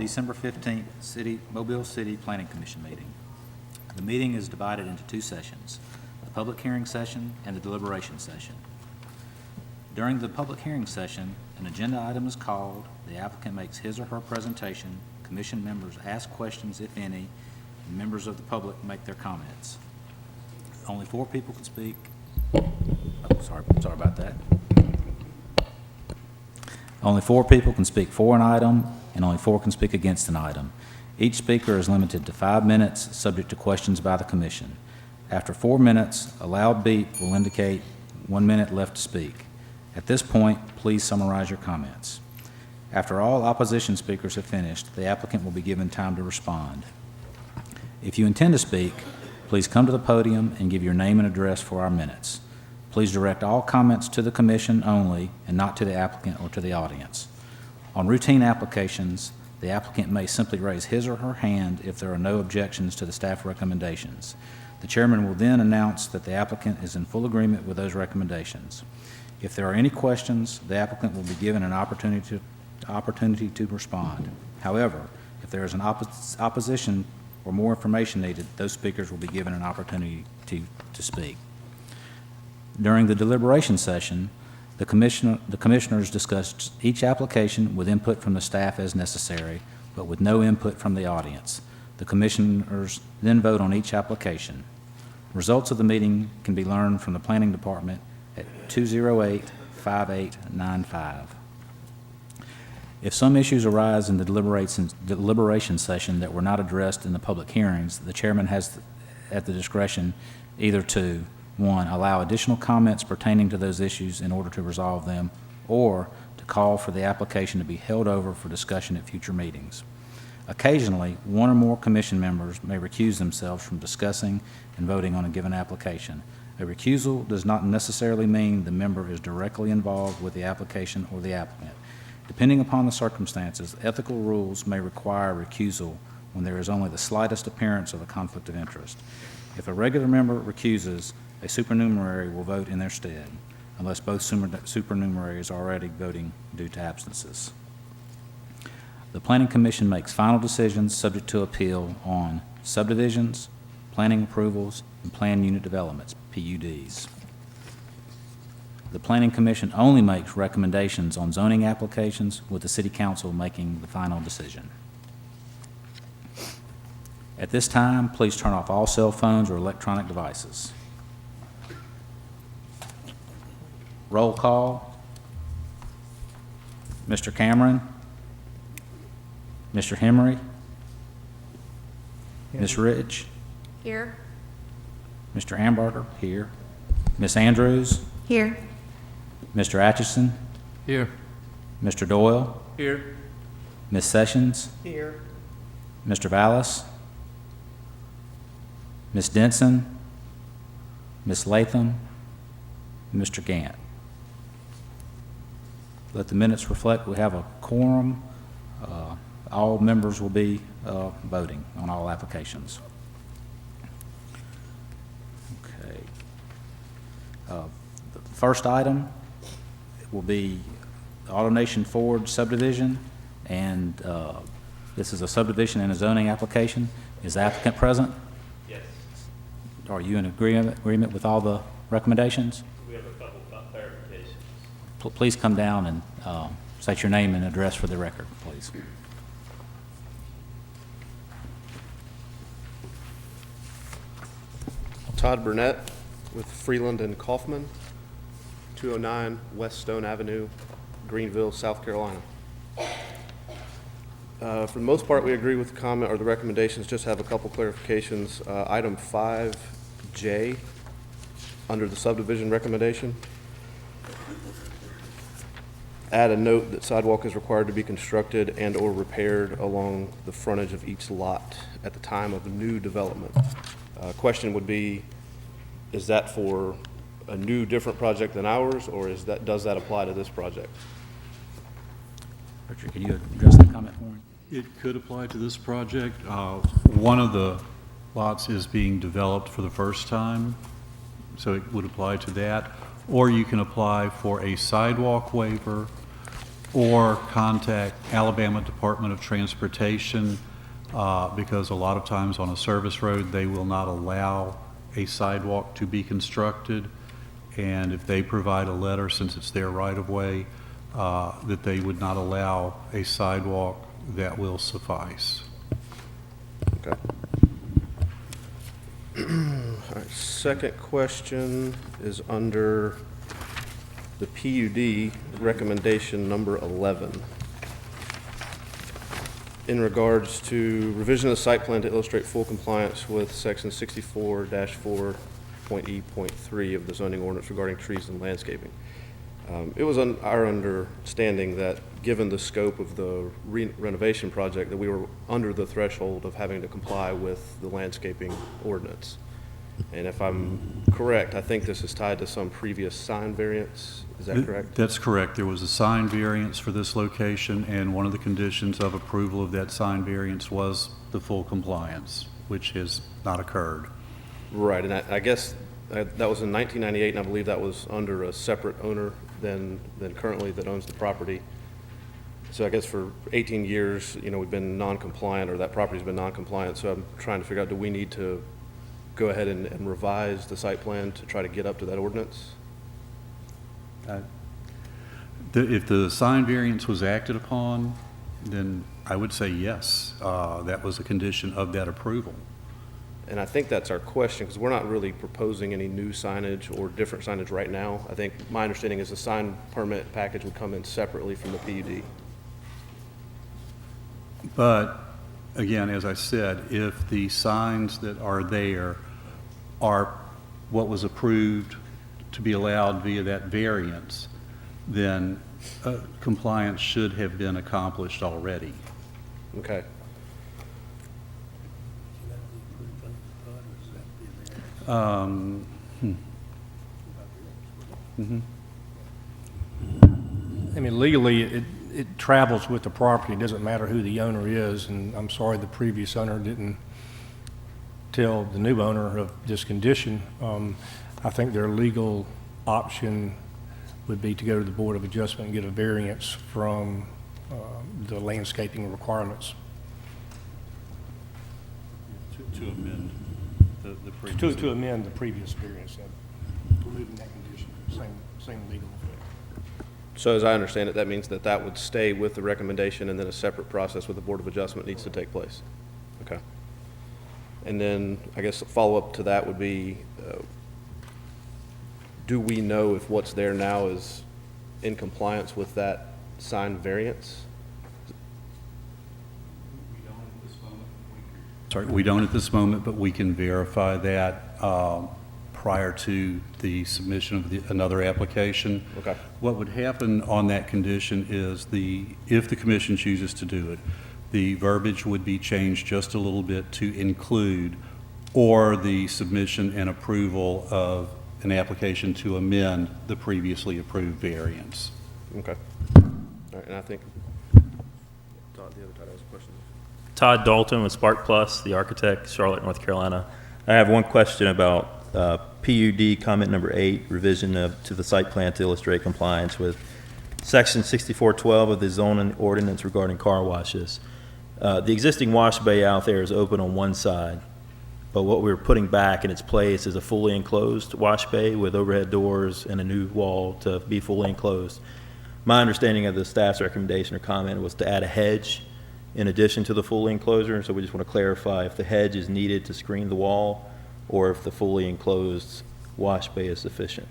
December 15th, Mobile City Planning Commission meeting. The meeting is divided into two sessions, the public hearing session and the deliberation session. During the public hearing session, an agenda item is called, the applicant makes his or her presentation, commission members ask questions, if any, and members of the public make their comments. Only 4 people can speak. Sorry about that. Only 4 people can speak for an item, and only 4 can speak against an item. Each speaker is limited to 5 minutes, subject to questions by the commission. After 4 minutes, a loud beep will indicate 1 minute left to speak. At this point, please summarize your comments. After all opposition speakers have finished, the applicant will be given time to respond. If you intend to speak, please come to the podium and give your name and address for our minutes. Please direct all comments to the commission only and not to the applicant or to the audience. On routine applications, the applicant may simply raise his or her hand if there are no objections to the staff recommendations. The chairman will then announce that the applicant is in full agreement with those recommendations. If there are any questions, the applicant will be given an opportunity to respond. However, if there is an opposition or more information needed, those speakers will be given an opportunity to speak. During the deliberation session, the commissioners discussed each application with input from the staff as necessary, but with no input from the audience. The commissioners then vote on each application. Results of the meeting can be learned from the planning department at 208-5895. If some issues arise in the deliberation session that were not addressed in the public hearings, the chairman has at the discretion either to 1, allow additional comments pertaining to those issues in order to resolve them, or to call for the application to be held over for discussion at future meetings. Occasionally, 1 or more commission members may recuse themselves from discussing and voting on a given application. A recusal does not necessarily mean the member is directly involved with the application or the applicant. Depending upon the circumstances, ethical rules may require recusal when there is only the slightest appearance of a conflict of interest. If a regular member recuses, a supernumerary will vote in their stead, unless both supernumeraries are already voting due to absences. The Planning Commission makes final decisions subject to appeal on subdivisions, planning approvals, and planned unit developments, PUDs. The Planning Commission only makes recommendations on zoning applications, with the City Council making the final decision. At this time, please turn off all cell phones or electronic devices. Roll call. Mr. Cameron. Mr. Henry. Ms. Rich. Here. Mr. Hamburger. Here. Ms. Andrews. Here. Mr. Atchison. Here. Mr. Doyle. Here. Ms. Sessions. Here. Mr. Vallis. Ms. Denson. Ms. Latham. Mr. Gant. Let the minutes reflect we have a quorum. All members will be voting on all applications. Okay. The first item will be the AutoNation Ford subdivision, and this is a subdivision and a zoning application. Is the applicant present? Yes. Are you in agreement with all the recommendations? We have a couple of clarifications. Please come down and state your name and address for the record, please. Todd Burnett with Freeland and Kaufman, 209 West Stone Avenue, Greenville, South Carolina. For the most part, we agree with the comment or the recommendations, just have a couple clarifications. Item 5J, under the subdivision recommendation, add a note that sidewalk is required to be constructed and or repaired along the frontage of each lot at the time of new development. Question would be, is that for a new, different project than ours, or does that apply to this project? Richard, can you address that comment for me? It could apply to this project. One of the lots is being developed for the first time, so it would apply to that. Or you can apply for a sidewalk waiver or contact Alabama Department of Transportation, because a lot of times on a service road, they will not allow a sidewalk to be constructed. And if they provide a letter, since it's their right-of-way, that they would not allow a sidewalk, that will suffice. Okay. All right, second question is under the PUD recommendation number 11. In regards to revision of the site plan to illustrate full compliance with section 64-4.E.3 of the zoning ordinance regarding trees and landscaping. It was our understanding that, given the scope of the renovation project, that we were under the threshold of having to comply with the landscaping ordinance. And if I'm correct, I think this is tied to some previous sign variance. Is that correct? That's correct. There was a sign variance for this location, and one of the conditions of approval of that sign variance was the full compliance, which has not occurred. Right, and I guess that was in 1998, and I believe that was under a separate owner than currently that owns the property. So I guess for 18 years, we've been non-compliant, or that property's been non-compliant, so I'm trying to figure out, do we need to go ahead and revise the site plan to try to get up to that ordinance? If the sign variance was acted upon, then I would say yes. That was a condition of that approval. And I think that's our question, because we're not really proposing any new signage or different signage right now. I think my understanding is the sign permit package would come in separately from the PUD. But, again, as I said, if the signs that are there are what was approved to be allowed via that variance, then compliance should have been accomplished already. Okay. I mean, legally, it travels with the property. It doesn't matter who the owner is, and I'm sorry the previous owner didn't tell the new owner of this condition. I think their legal option would be to go to the Board of Adjustment and get a variance from the landscaping requirements. To amend the previous. To amend the previous variance, removing that condition, same legal effect. So as I understand it, that means that would stay with the recommendation, and then a separate process with the Board of Adjustment needs to take place. Okay. And then I guess a follow-up to that would be, do we know if what's there now is in compliance with that sign variance? Sorry, we don't at this moment, but we can verify that prior to the submission of another application. Okay. What would happen on that condition is if the commission chooses to do it, the verbiage would be changed just a little bit to include or the submission and approval of an application to amend the previously approved variance. Okay. All right, and I think, Todd, the other Todd has a question. Todd Dalton with Spark Plus, the architect, Charlotte, North Carolina. I have one question about PUD comment number 8, revision to the site plan to illustrate compliance with section 6412 of the zoning ordinance regarding car washes. The existing wash bay out there is open on one side, but what we're putting back in its place is a fully enclosed wash bay with overhead doors and a new wall to be fully enclosed. My understanding of the staff's recommendation or comment was to add a hedge in addition to the fully enclosure, so we just want to clarify if the hedge is needed to screen the wall or if the fully enclosed wash bay is sufficient.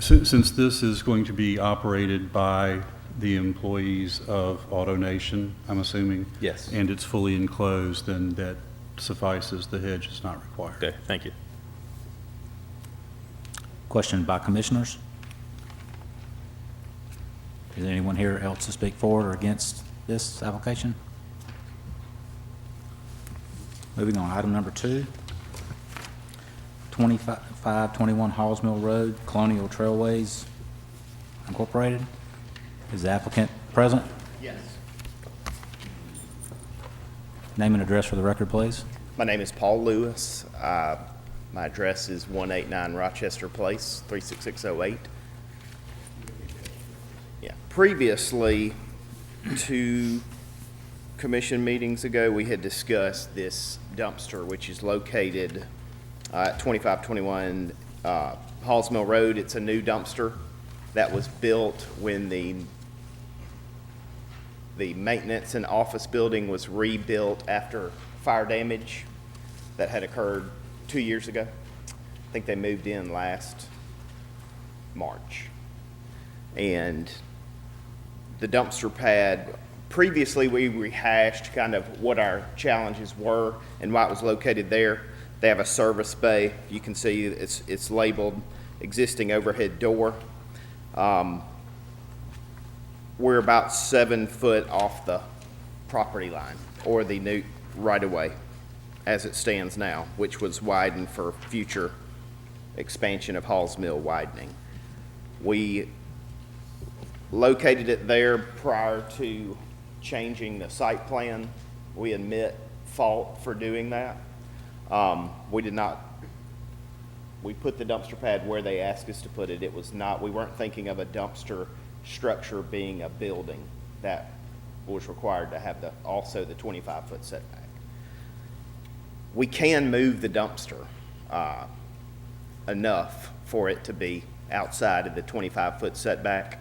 Since this is going to be operated by the employees of AutoNation, I'm assuming? Yes. And it's fully enclosed, then that suffices. The hedge is not required. Okay, thank you. Question by commissioners? Is there anyone here else to speak for or against this application? Moving on, item number 2, 2521 Halls Mill Road, Colonial Trailways Incorporated. Is the applicant present? Yes. Name and address for the record, please. My name is Paul Lewis. My address is 189 Rochester Place, 36608. Yeah. Previously, 2 commission meetings ago, we had discussed this dumpster, which is located at 2521 Halls Mill Road. It's a new dumpster that was built when the maintenance and office building was rebuilt after fire damage that had occurred 2 years ago. I think they moved in last March. And the dumpster pad, previously we rehashed kind of what our challenges were and why it was located there. They have a service bay. You can see it's labeled existing overhead door. We're about 7 foot off the property line or the new right-of-way as it stands now, which was widened for future expansion of Halls Mill widening. We located it there prior to changing the site plan. We admit fault for doing that. We put the dumpster pad where they asked us to put it. It was not, we weren't thinking of a dumpster structure being a building that was required to have also the 25-foot setback. We can move the dumpster enough for it to be outside of the 25-foot setback.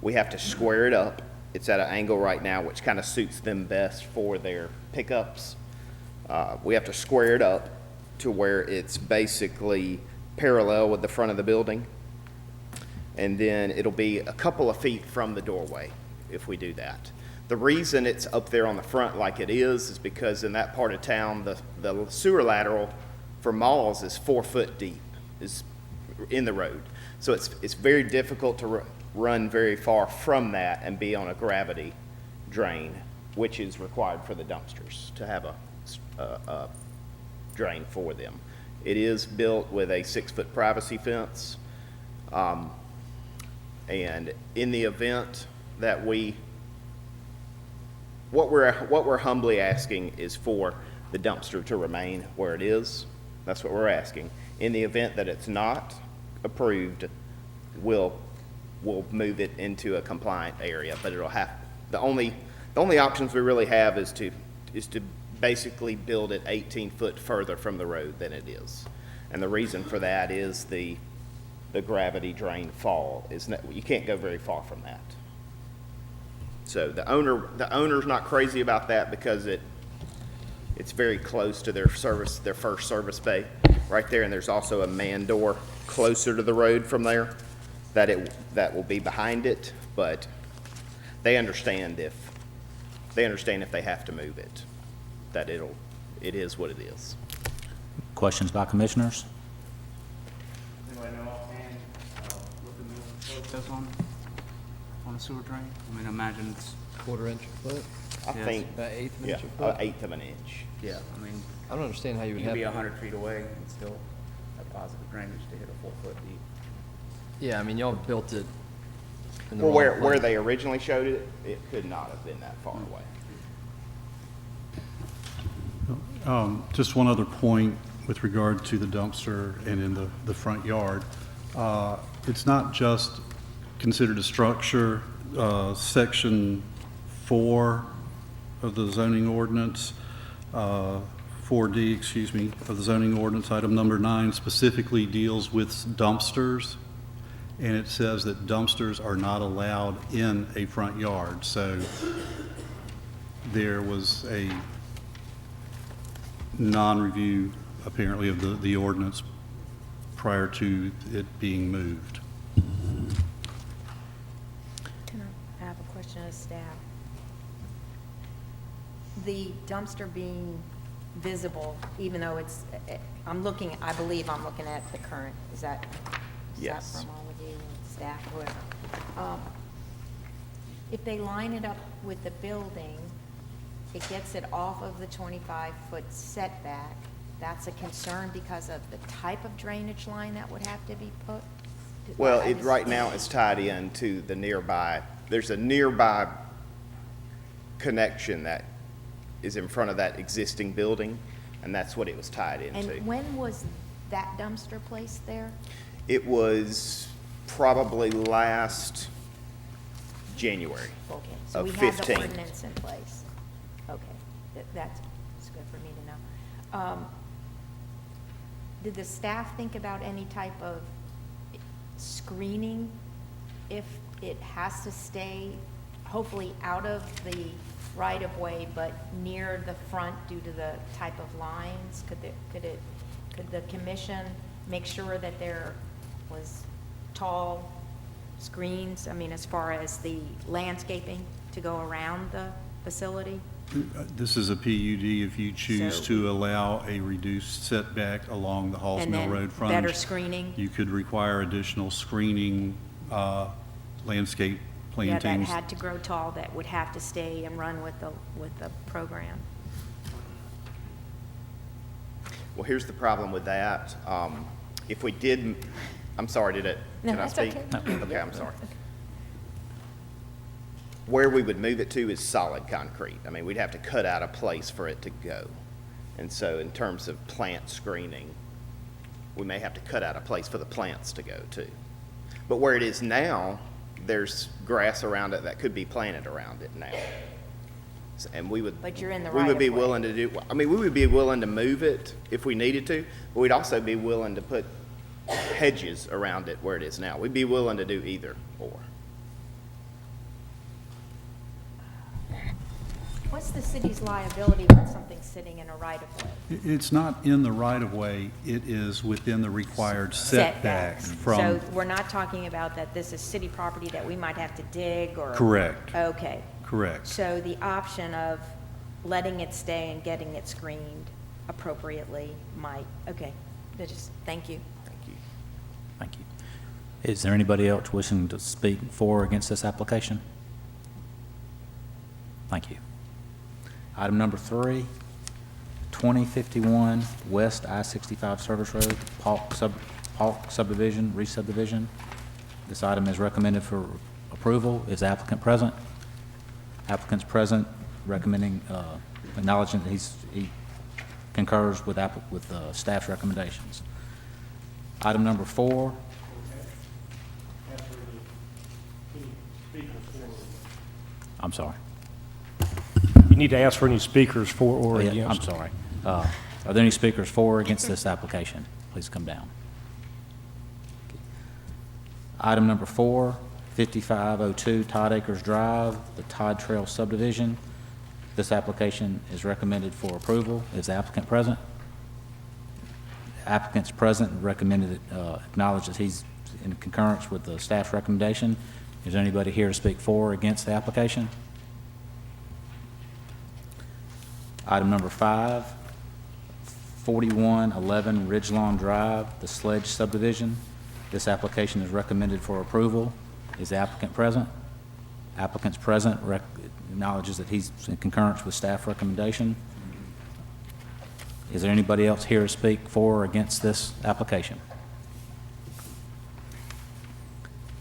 We have to square it up. It's at an angle right now, which kind of suits them best for their pickups. We have to square it up to where it's basically parallel with the front of the building. And then it'll be a couple of feet from the doorway if we do that. The reason it's up there on the front like it is because in that part of town, the sewer lateral for malls is 4 foot deep, is in the road. So it's very difficult to run very far from that and be on a gravity drain, which is required for the dumpsters to have a drain for them. It is built with a 6-foot privacy fence. And in the event that what we're humbly asking is for the dumpster to remain where it is. That's what we're asking. In the event that it's not approved, we'll move it into a compliant area, but it'll have, the only options we really have is to basically build it 18 foot further from the road than it is. And the reason for that is the gravity drain fall is not, you can't go very far from that. So the owner's not crazy about that because it's very close to their first service bay right there, and there's also a man door closer to the road from there that will be behind it, but they understand if they have to move it, that it is what it is. Questions by commissioners? Anybody know offhand what the minimum flow is on a sewer drain? I mean, imagine it's, Quarter inch a foot? I Yes. think, About eighth of an yeah, inch a foot? an eighth of an inch. yeah, I mean, I don't understand how you you would can have. be 100 feet away and still have positive drainage to hit a 4 foot deep. Yeah, I mean, y'all built it in the Well, wrong where place. they originally showed it, it could not have been that far away. Just one other point with regard to the dumpster and in the front yard. It's not just considered a structure. Section 4 of the zoning ordinance, 4D, excuse me, of the zoning ordinance, item number 9 specifically deals with dumpsters. And it says that dumpsters are not allowed in a front yard. So there was a non-review, apparently, of the ordinance prior to it being moved. Can I have a question of staff? The dumpster being visible, even though it's, I believe I'm looking at the current, is that Yes. from all of you, staff, whoever? If they line it up with the building, it gets it off of the 25-foot setback. That's a concern because of the type of drainage line that would have to be put? Well, right now it's tied in to the nearby, there's a nearby connection that is in front of that existing building, and that's what it was tied into. And when was that dumpster placed there? It was probably last January Okay, so of we have the 15. ordinance in place. Okay, that's good for me to know. Did the staff think about any type of screening if it has to stay, hopefully out of the right-of-way, but near the front due to the type of lines? Could the commission make sure that there was tall screens, I mean, as far as the landscaping to go around the facility? This is a PUD if you choose So- to allow a reduced setback along the Halls And Mill then Road frontage. better screening? You could require additional screening, landscape Yeah, that plantings. had to grow tall, that would have to stay and run with the program. Well, here's the problem with that. If we did, I'm sorry, No, did I that's speak? okay. Okay, I'm sorry. Where we would move it to is solid concrete. I mean, we'd have to cut out a place for it to go. And so in terms of plant screening, we may have to cut out a place for the plants to go to. But where it is now, there's grass around it that could be planted around it now. And we would. But you're in the We would be right-of-way. willing to do, I mean, we would be willing to move it if we needed to, but we'd also be willing to put hedges around it where it is now. We'd be willing to do either or. What's the city's liability when something's sitting in a right-of-way? It's not in the right-of-way, it is within the required setback So from, we're not talking about that this is city property that we might have to dig or? correct, Okay. correct. So the option of letting it stay and getting it screened appropriately might, okay, thank you. Thank you. Thank you. Is there anybody else wishing to speak for or against this application? Thank you. Item number 3, 2051 West I-65 Service Road, Polk subdivision, re-subdivision. This item is recommended for approval. Is the applicant present? Applicant's present, recommending, acknowledging that he concurs with staff's recommendations. Item number 4, I'm sorry. You need to ask for any speakers for or Yeah, against. I'm sorry. Are there any speakers for or against this application? Please come down. Item number 4, 5502 Todd Acres Drive, the Todd Trail subdivision. This application is recommended for approval. Is the applicant present? Applicant's present, recommended, acknowledged that he's in concurrence with the staff's recommendation. Is there anybody here to speak for or against the application? Item number 5, 4111 Ridgelawn Drive, the Sledge subdivision. This application is recommended for approval. Is the applicant present? Applicant's present, acknowledges that he's in concurrence with staff recommendation. Is there anybody else here to speak for or against this application?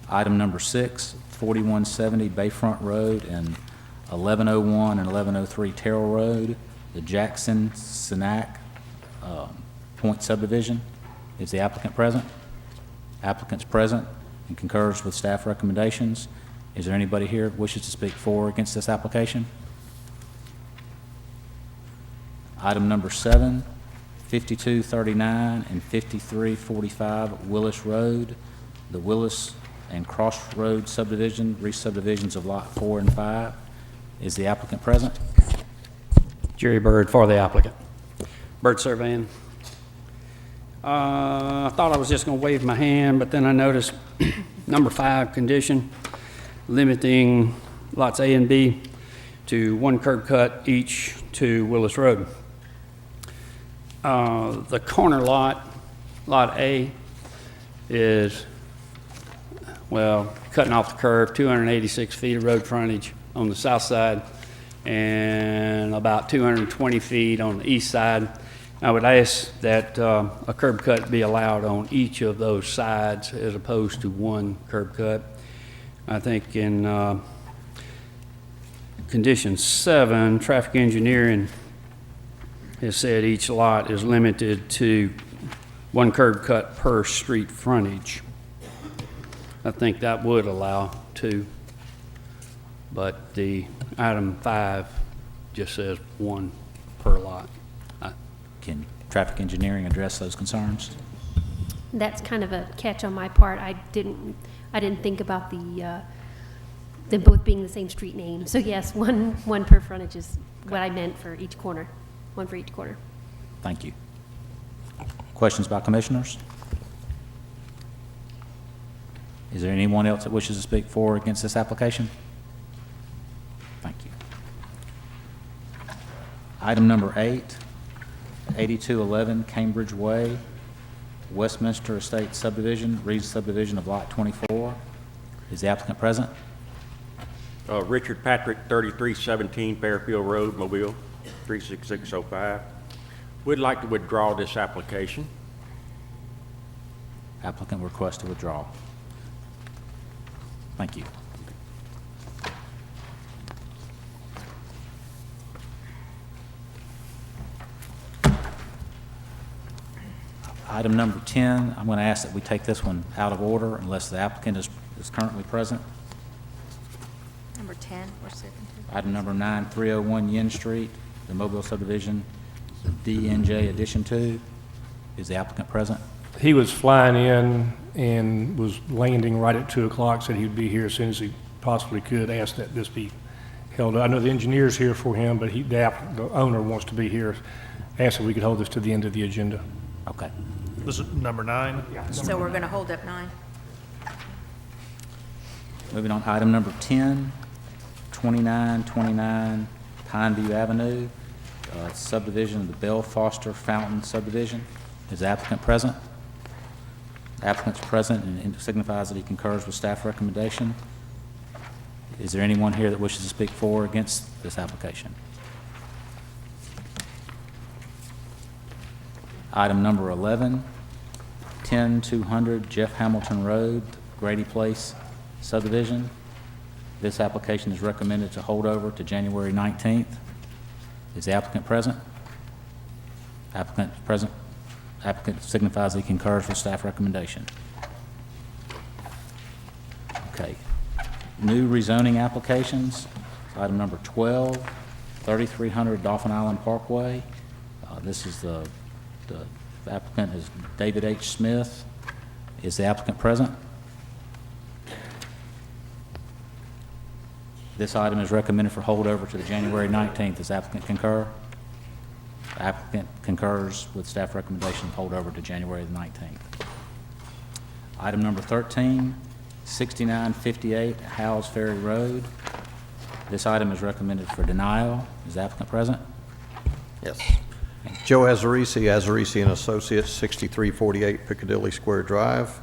Item number 6, 4170 Bayfront Road and 1101 and 1103 Terrell Road, the Jackson Senac Point subdivision. Is the applicant present? Applicant's present and concurs with staff recommendations. Is there anybody here who wishes to speak for or against this application? Item number 7, 5239 and 5345 Willis Road, the Willis and Crossroad subdivision, re-subdivisions of Lot 4 and 5. Is the applicant present? Jerry Bird for the applicant. Bird surveying. I thought I was just going to wave my hand, but then I noticed number 5 condition, limiting lots A and B to 1 curb cut each to Willis Road. The corner lot, Lot A, is, well, cutting off the curve, 286 feet of road frontage on the south side and about 220 feet on the east side. I would ask that a curb cut be allowed on each of those sides as opposed to 1 curb cut. I think in condition 7, traffic engineering has said each lot is limited to one curb cut per street frontage. I think that would allow 2, but the item 5 just says 1 per lot. Can traffic engineering address those concerns? That's kind of a catch on my part. I didn't think about them both being the same street name. So yes, one per frontage is what I meant for each corner, 1 for each corner. Thank you. Questions by commissioners? Is there anyone else that wishes to speak for or against this application? Thank you. Item number 8, 8211 Cambridge Way, Westminster Estate subdivision, re-subdivision of Lot 24. Is the applicant present? Richard Patrick, 3317 Fairfield Road, Mobile, 36605. We'd like to withdraw this application. Applicant requests to withdraw. Thank you. Item number 10, I'm going to ask that we take this one out of order unless the applicant is currently present. Number 10, we're sitting to. Item number 9, 301 Yen Street, the Mobile subdivision, DNJ Addition 2. Is the applicant present? He was flying in and was landing right at 2 o'clock, said he'd be here as soon as he possibly could, asked that this be held. I know the engineer's here for him, but the owner wants to be here, asked if we could hold this to the end of the agenda. Okay. This is number 9? So we're going to hold up 9. Moving on, item number 10, 2929 Pineview Avenue, subdivision of the Bell Foster Fountain subdivision. Is the applicant present? The applicant's present and signifies that he concurs with staff recommendation. Is there anyone here that wishes to speak for or against this application? Item number 11, 10200 Jeff Hamilton Road, Grady Place subdivision. This application is recommended to hold over to January 19th. Is the applicant present? Applicant is present. Applicant signifies he concurs with staff recommendation. Okay. New rezoning applications. Item number 12, 3300 Dolphin Island Parkway. This is the applicant is David H. Smith. Is the applicant present? This item is recommended for holdover to the January 19th. Does the applicant concur? The applicant concurs with staff recommendation to hold over to January the 19th. Item number 13, 6958 Howes Ferry Road. This item is recommended for denial. Is the applicant present? Yes. Joe Azarisi and Associates, 6348 Piccadilly Square Drive.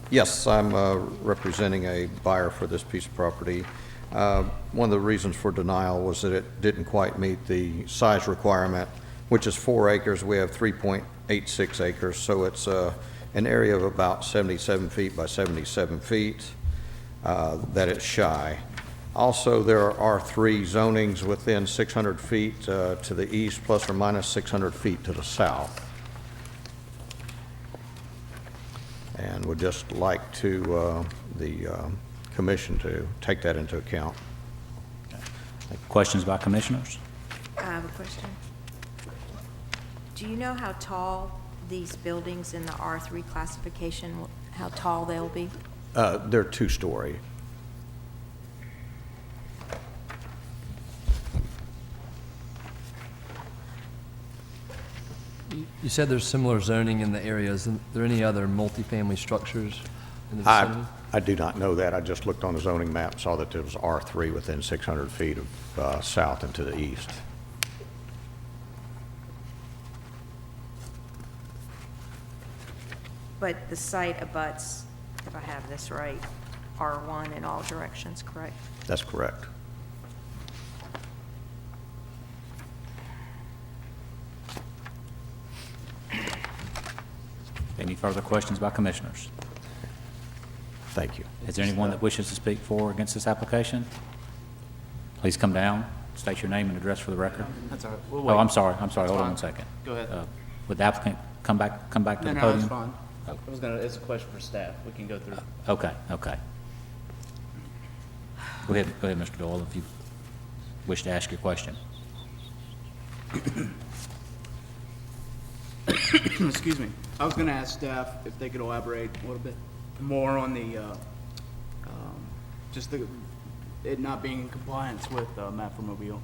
Yes, I'm representing a buyer for this piece of property. One of the reasons for denial was that it didn't quite meet the size requirement, which is 4 acres. We have 3.86 acres, so it's an area of about 77 feet by 77 feet that it's shy. Also, there are 3 zonings within 600 feet to the east, plus or minus 600 feet to the south. And would just like to the commission to take that into account. Questions by commissioners? I have a question. Do you know how tall these buildings in the R3 classification, how tall they'll be? They're 2-story. You said there's similar zoning in the areas. Are there any other multifamily structures in the vicinity? I do not know that. I just looked on the zoning map, saw that there was R3 within 600 feet of south and to the east. But the site abuts, if I have this right, R1 in all directions, correct? That's correct. Any further questions by commissioners? Thank you. Is there anyone that wishes to speak for or against this application? Please come down, state your name and address for the record. That's all right. We'll Oh, wait. I'm sorry, hold That's on fine. 1 second. Go ahead. Would the applicant come back to No, the no, podium? that's fine. I was gonna, it's a question for staff. We can go through. Okay. Go ahead, Mr. Doyle, if you wish to ask your question. Excuse me. I was gonna ask staff if they could elaborate a little bit more on the, just it not being in compliance with, map for Mobile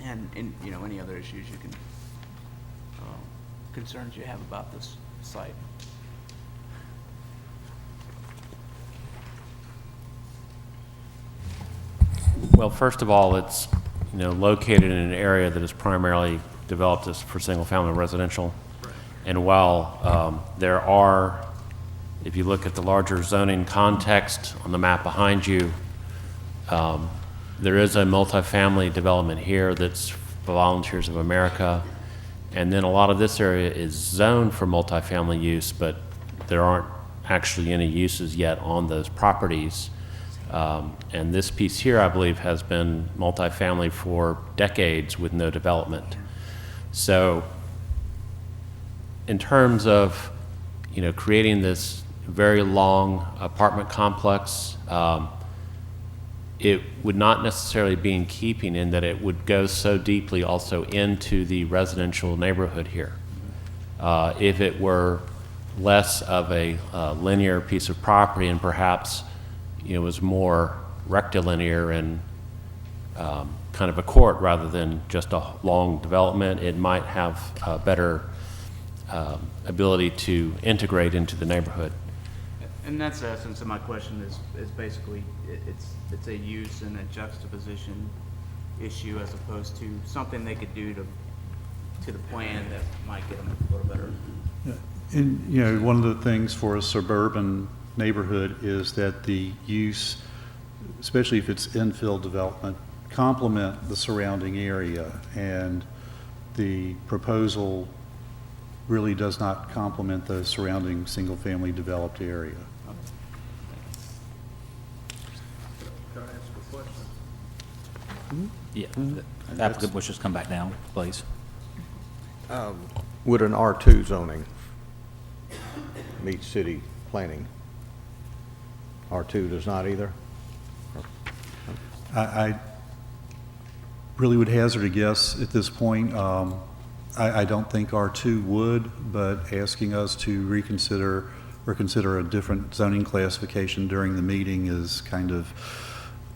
and, you know, any other issues you can, concerns you have about this site. Well, first of all, it's, located in an area that is primarily developed as for single-family residential. And while there are, if you look at the larger zoning context on the map behind you, there is a multifamily development here that's Volunteers of America. And then a lot of this area is zoned for multifamily use, but there aren't actually any uses yet on those properties. And this piece here, I believe, has been multifamily for decades with no development. So in terms of, creating this very long apartment complex, it would not necessarily be in keeping in that it would go so deeply also into the residential neighborhood here. If it were less of a linear piece of property and perhaps was more rectilinear and kind of a court rather than just a long development, it might have a better ability to integrate into the neighborhood. And that's the essence of my question is basically, it's a use and a juxtaposition issue as opposed to something they could do to the plan that might get them a little better. And, one of the things for a suburban neighborhood is that the use, especially if it's infill development, complement the surrounding area. And the proposal really does not complement the surrounding single-family developed area. Yeah, the applicant wishes to come back down, please. Would an R2 zoning meet city planning? R2 does not either? I really would hazard a guess at this point. I don't think R2 would, but asking us to reconsider or consider a different zoning classification during the meeting is kind of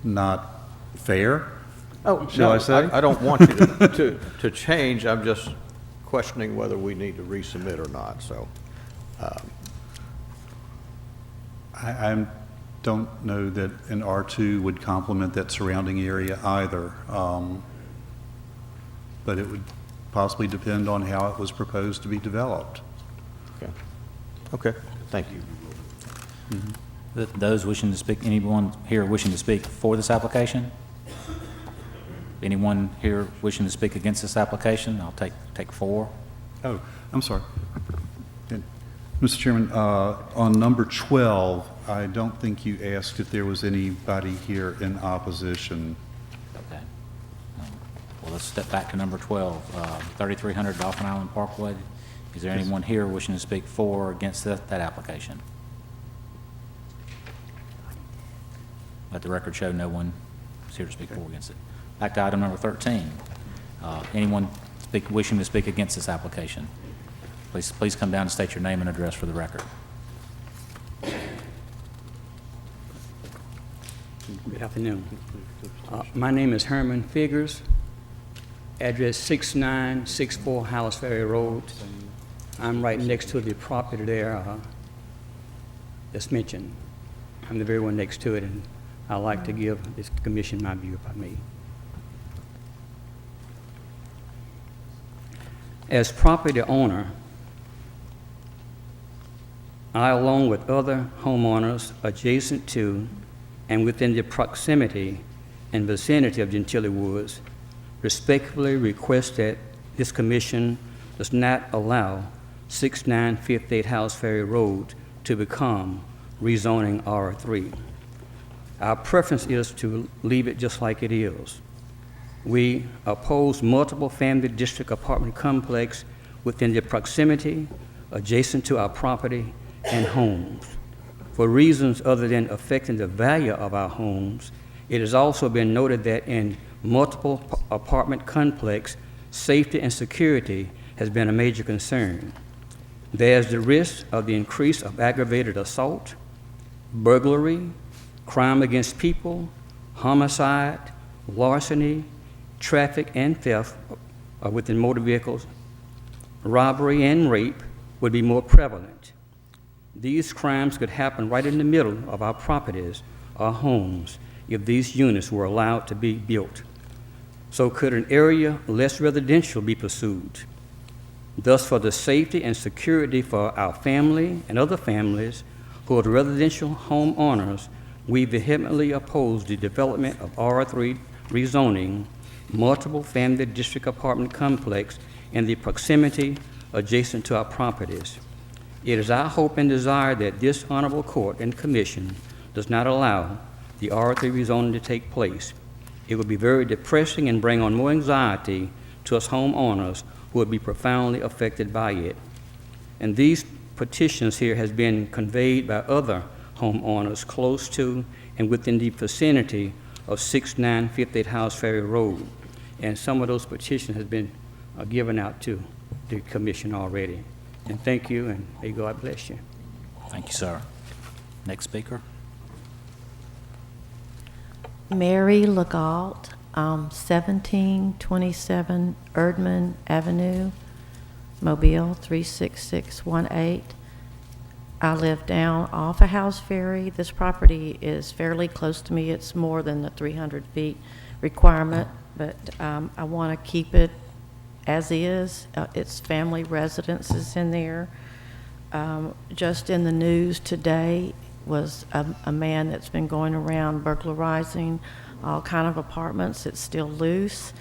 not fair. Oh, Shall no, I say? I don't want you to change. I'm just questioning whether we need to resubmit or not, so. I don't know that an R2 would complement that surrounding area either. But it would possibly depend on how it was proposed to be developed. Okay, thank you. Those wishing to speak, anyone here wishing to speak for this application? Anyone here wishing to speak against this application? I'll take 4. Oh, I'm sorry. Mr. Chairman, on number 12, I don't think you asked if there was anybody here in opposition. Okay. Well, let's step back to number 12, 3300 Dolphin Island Parkway. Is there anyone here wishing to speak for or against that application? Let the record show no one is here to speak for or against it. Back to item number 13. Anyone wishing to speak against this application? Please come down and state your name and address for the record. Good afternoon. My name is Herman Figures, address 6964 Hallis Ferry Road. I'm right next to the property there that's mentioned. I'm the very one next to it, and I'd like to give this commission my view, if I may. As property owner, I, along with other homeowners adjacent to and within the proximity and vicinity of Gentilly Woods, respectfully request that this commission does not allow 6958 Hallis Ferry Road to become rezoning R3. Our preference is to leave it just like it is. We oppose multiple family district apartment complex within the proximity adjacent to our property and homes. For reasons other than affecting the value of our homes, it has also been noted that in multiple apartment complex, safety and security has been a major concern. There's the risk of the increase of aggravated assault, burglary, crime against people, homicide, larceny, traffic and theft within motor vehicles, robbery and rape would be more prevalent. These crimes could happen right in the middle of our properties or homes if these units were allowed to be built. So could an area less residential be pursued? Thus, for the safety and security for our family and other families who are residential homeowners, we vehemently oppose the development of R3 rezoning, multiple family district apartment complex in the proximity adjacent to our properties. It is our hope and desire that this honorable court and commission does not allow the R3 rezoning to take place. It would be very depressing and bring on more anxiety to us homeowners who would be profoundly affected by it. And these petitions here has been conveyed by other homeowners close to and within the vicinity of 6958 House Ferry Road. And some of those petitions has been given out to the commission already. And thank you, and may God bless you. Thank you, sir. Next speaker. Mary Legault, 1727 Erdman Avenue, Mobile 36618. I live down off of House Ferry. This property is fairly close to me. It's more than the 300 feet requirement, but I want to keep it as is. It's family residences in there. Just in the news today was a man that's been going around burglarizing all kind of apartments. It's still loose.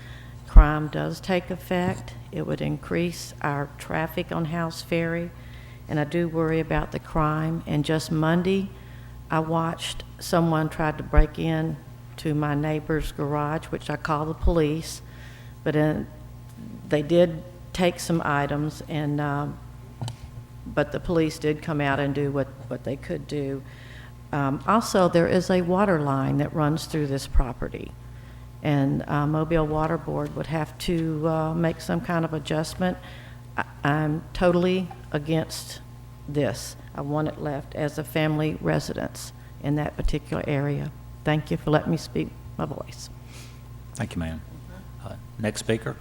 Crime does take effect. It would increase our traffic on House Ferry, and I do worry about the crime. And just Monday, I watched someone tried to break in to my neighbor's garage, which I call the police, but they did take some items, and but the police did come out and do what they could do. Also, there is a water line that runs through this property, and Mobile Water Board would have to make some kind of adjustment. I'm totally against this. I want it left as a family residence in that particular area. Thank you for letting me speak my voice. Thank you, ma'am. Next speaker.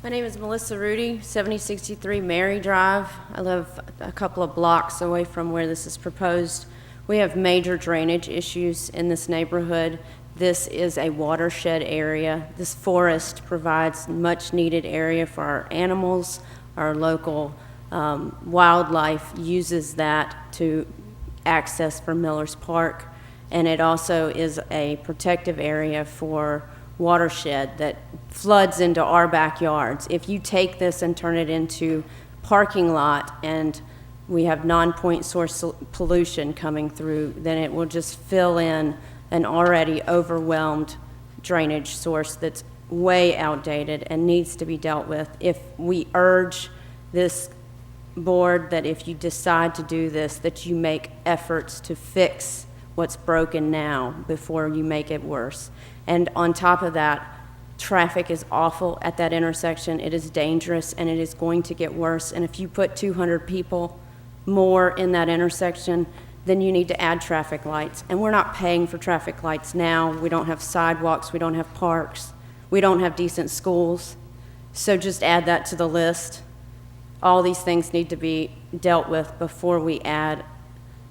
My name is Melissa Rudy, 7063 Mary Drive. I live a couple of blocks away from where this is proposed. We have major drainage issues in this neighborhood. This is a watershed area. This forest provides much needed area for our animals. Our local wildlife uses that to access for Miller's Park. And it also is a protective area for watershed that floods into our backyards. If you take this and turn it into parking lot and we have non-point source pollution coming through, then it will just fill in an already overwhelmed drainage source that's way outdated and needs to be dealt with. If we urge this board that if you decide to do this, that you make efforts to fix what's broken now before you make it worse. And on top of that, traffic is awful at that intersection. It is dangerous, and it is going to get worse. And if you put 200 people more in that intersection, then you need to add traffic lights. And we're not paying for traffic lights now. We don't have sidewalks. We don't have parks. We don't have decent schools. So just add that to the list. All these things need to be dealt with before we add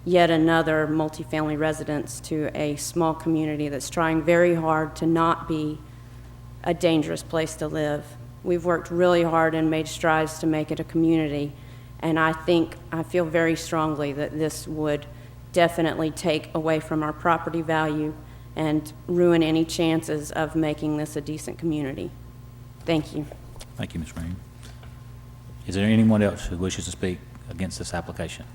yet another multifamily residence to a small community that's trying very hard to not be a dangerous place to live. We've worked really hard and made strides to make it a community, and I feel very strongly that this would definitely take away from our property value and ruin any chances of making this a decent community. Thank you. Thank you, Ms. Green. Is there anyone else who wishes to speak against this application?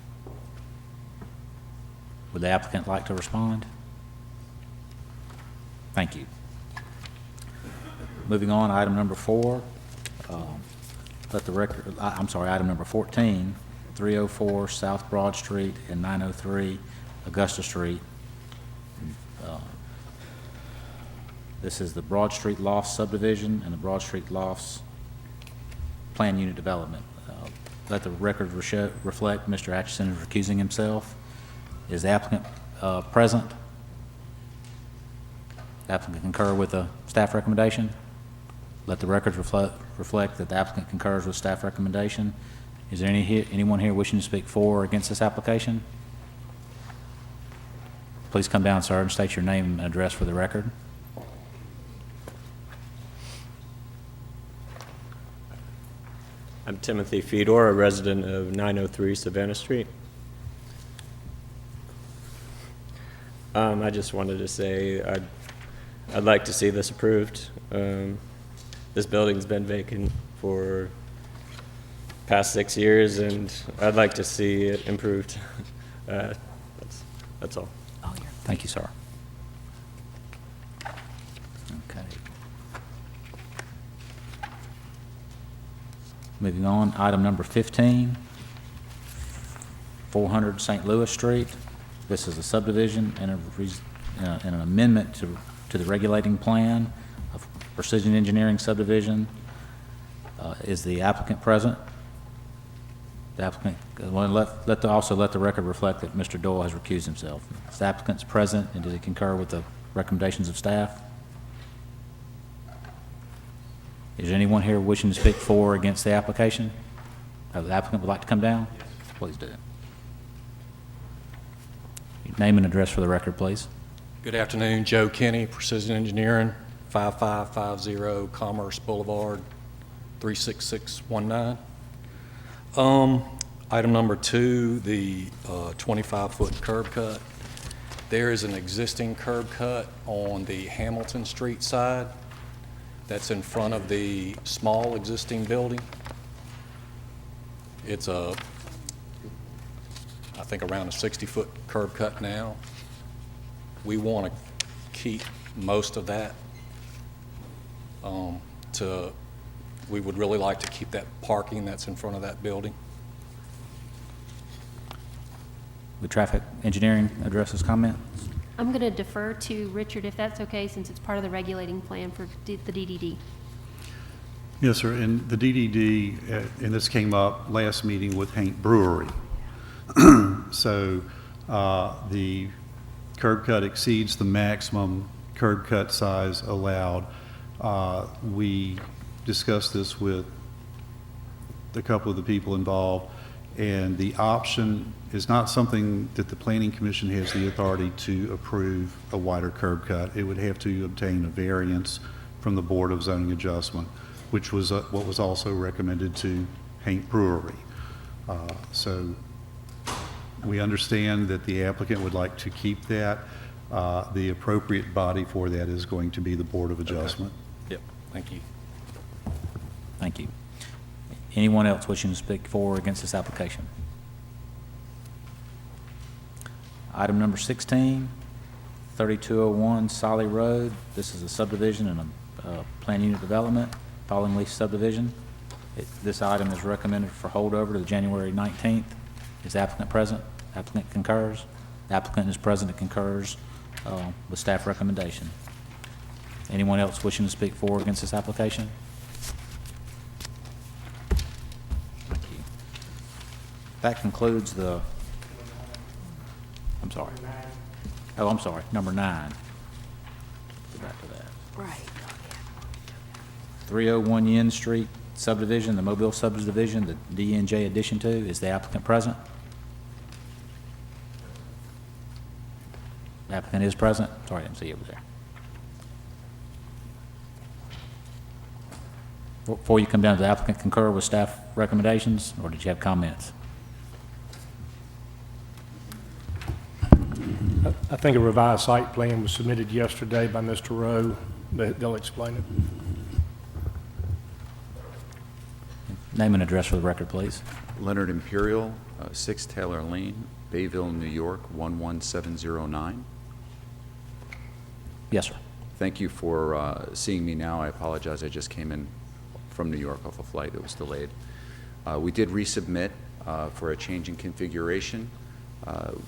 Would the applicant like to respond? Thank you. Moving on, item number 4. Item number 14, 304 South Broad Street and 903 Augusta Street. This is the Broad Street Lofts subdivision and the Broad Street Lofts Plan Unit Development. Let the record reflect Mr. Atchison is recusing himself. Is the applicant present? The applicant concur with the staff recommendation? Let the record reflect that the applicant concurs with staff recommendation. Is there anyone here wishing to speak for or against this application? Please come down, sir, and state your name and address for the record. I'm Timothy Fedor, a resident of 903 Savannah Street. I just wanted to say I'd like to see this approved. This building's been vacant for past 6 years, and I'd like to see it improved. That's all. Thank you, sir. Okay. Moving on, item number 15, 400 St. Louis Street. This is a subdivision and an amendment to the regulating plan of Precision Engineering subdivision. Is the applicant present? The applicant, also let the record reflect that Mr. Doyle has recused himself. Is the applicant present, and did he concur with the recommendations of staff? Is there anyone here wishing to speak for or against the application? The applicant would like to come down? Yes. Please do. Name and address for the record, please. Good afternoon, Joe Kenny, Precision Engineering, 5550 Commerce Boulevard, 36619. Item number 2, the 25-foot curb cut. There is an existing curb cut on the Hamilton Street side that's in front of the small existing building. It's I think around a 60-foot curb cut now. We want to keep most of that. We would really like to keep that parking that's in front of that building. Would traffic engineering address this comment? I'm going to defer to Richard if that's okay, since it's part of the regulating plan for the DDD. Yes, sir. And the DDD, and this came up last meeting with Haint Brewery. So the curb cut exceeds the maximum curb cut size allowed. We discussed this with a couple of the people involved, and the option is not something that the Planning Commission has the authority to approve a wider curb cut. It would have to obtain a variance from the Board of Zoning Adjustment, which was what was also recommended to Haint Brewery. So we understand that the applicant would like to keep that. The appropriate body for that is going to be the Board of Adjustment. Yep, thank you. Thank you. Anyone else wishing to speak for or against this application? Item number 16, 3201 Solly Road. This is a subdivision and a plan unit development following lease subdivision. This item is recommended for holdover to the January 19th. Is the applicant present? Applicant concurs. The applicant is present and concurs with staff recommendation. Anyone else wishing to speak for or against this application? Thank you. That concludes the, I'm sorry. Oh, I'm sorry, number 9. Go back to that. Right. 301 Yen Street subdivision, the Mobile subdivision, the DNJ addition to. Is the applicant present? The applicant is present. Sorry, I didn't see you over there. Before you come down, does the applicant concur with staff recommendations, or did you have comments? I think a revised site plan was submitted yesterday by Mr. Rowe. They'll explain it. Name and address for the record, please. Leonard Imperial, 6 Taylor Lane, Bayville, New York, 11709. Yes, sir. Thank you for seeing me now. I apologize, I just came in from New York off a flight that was delayed. We did resubmit for a change in configuration.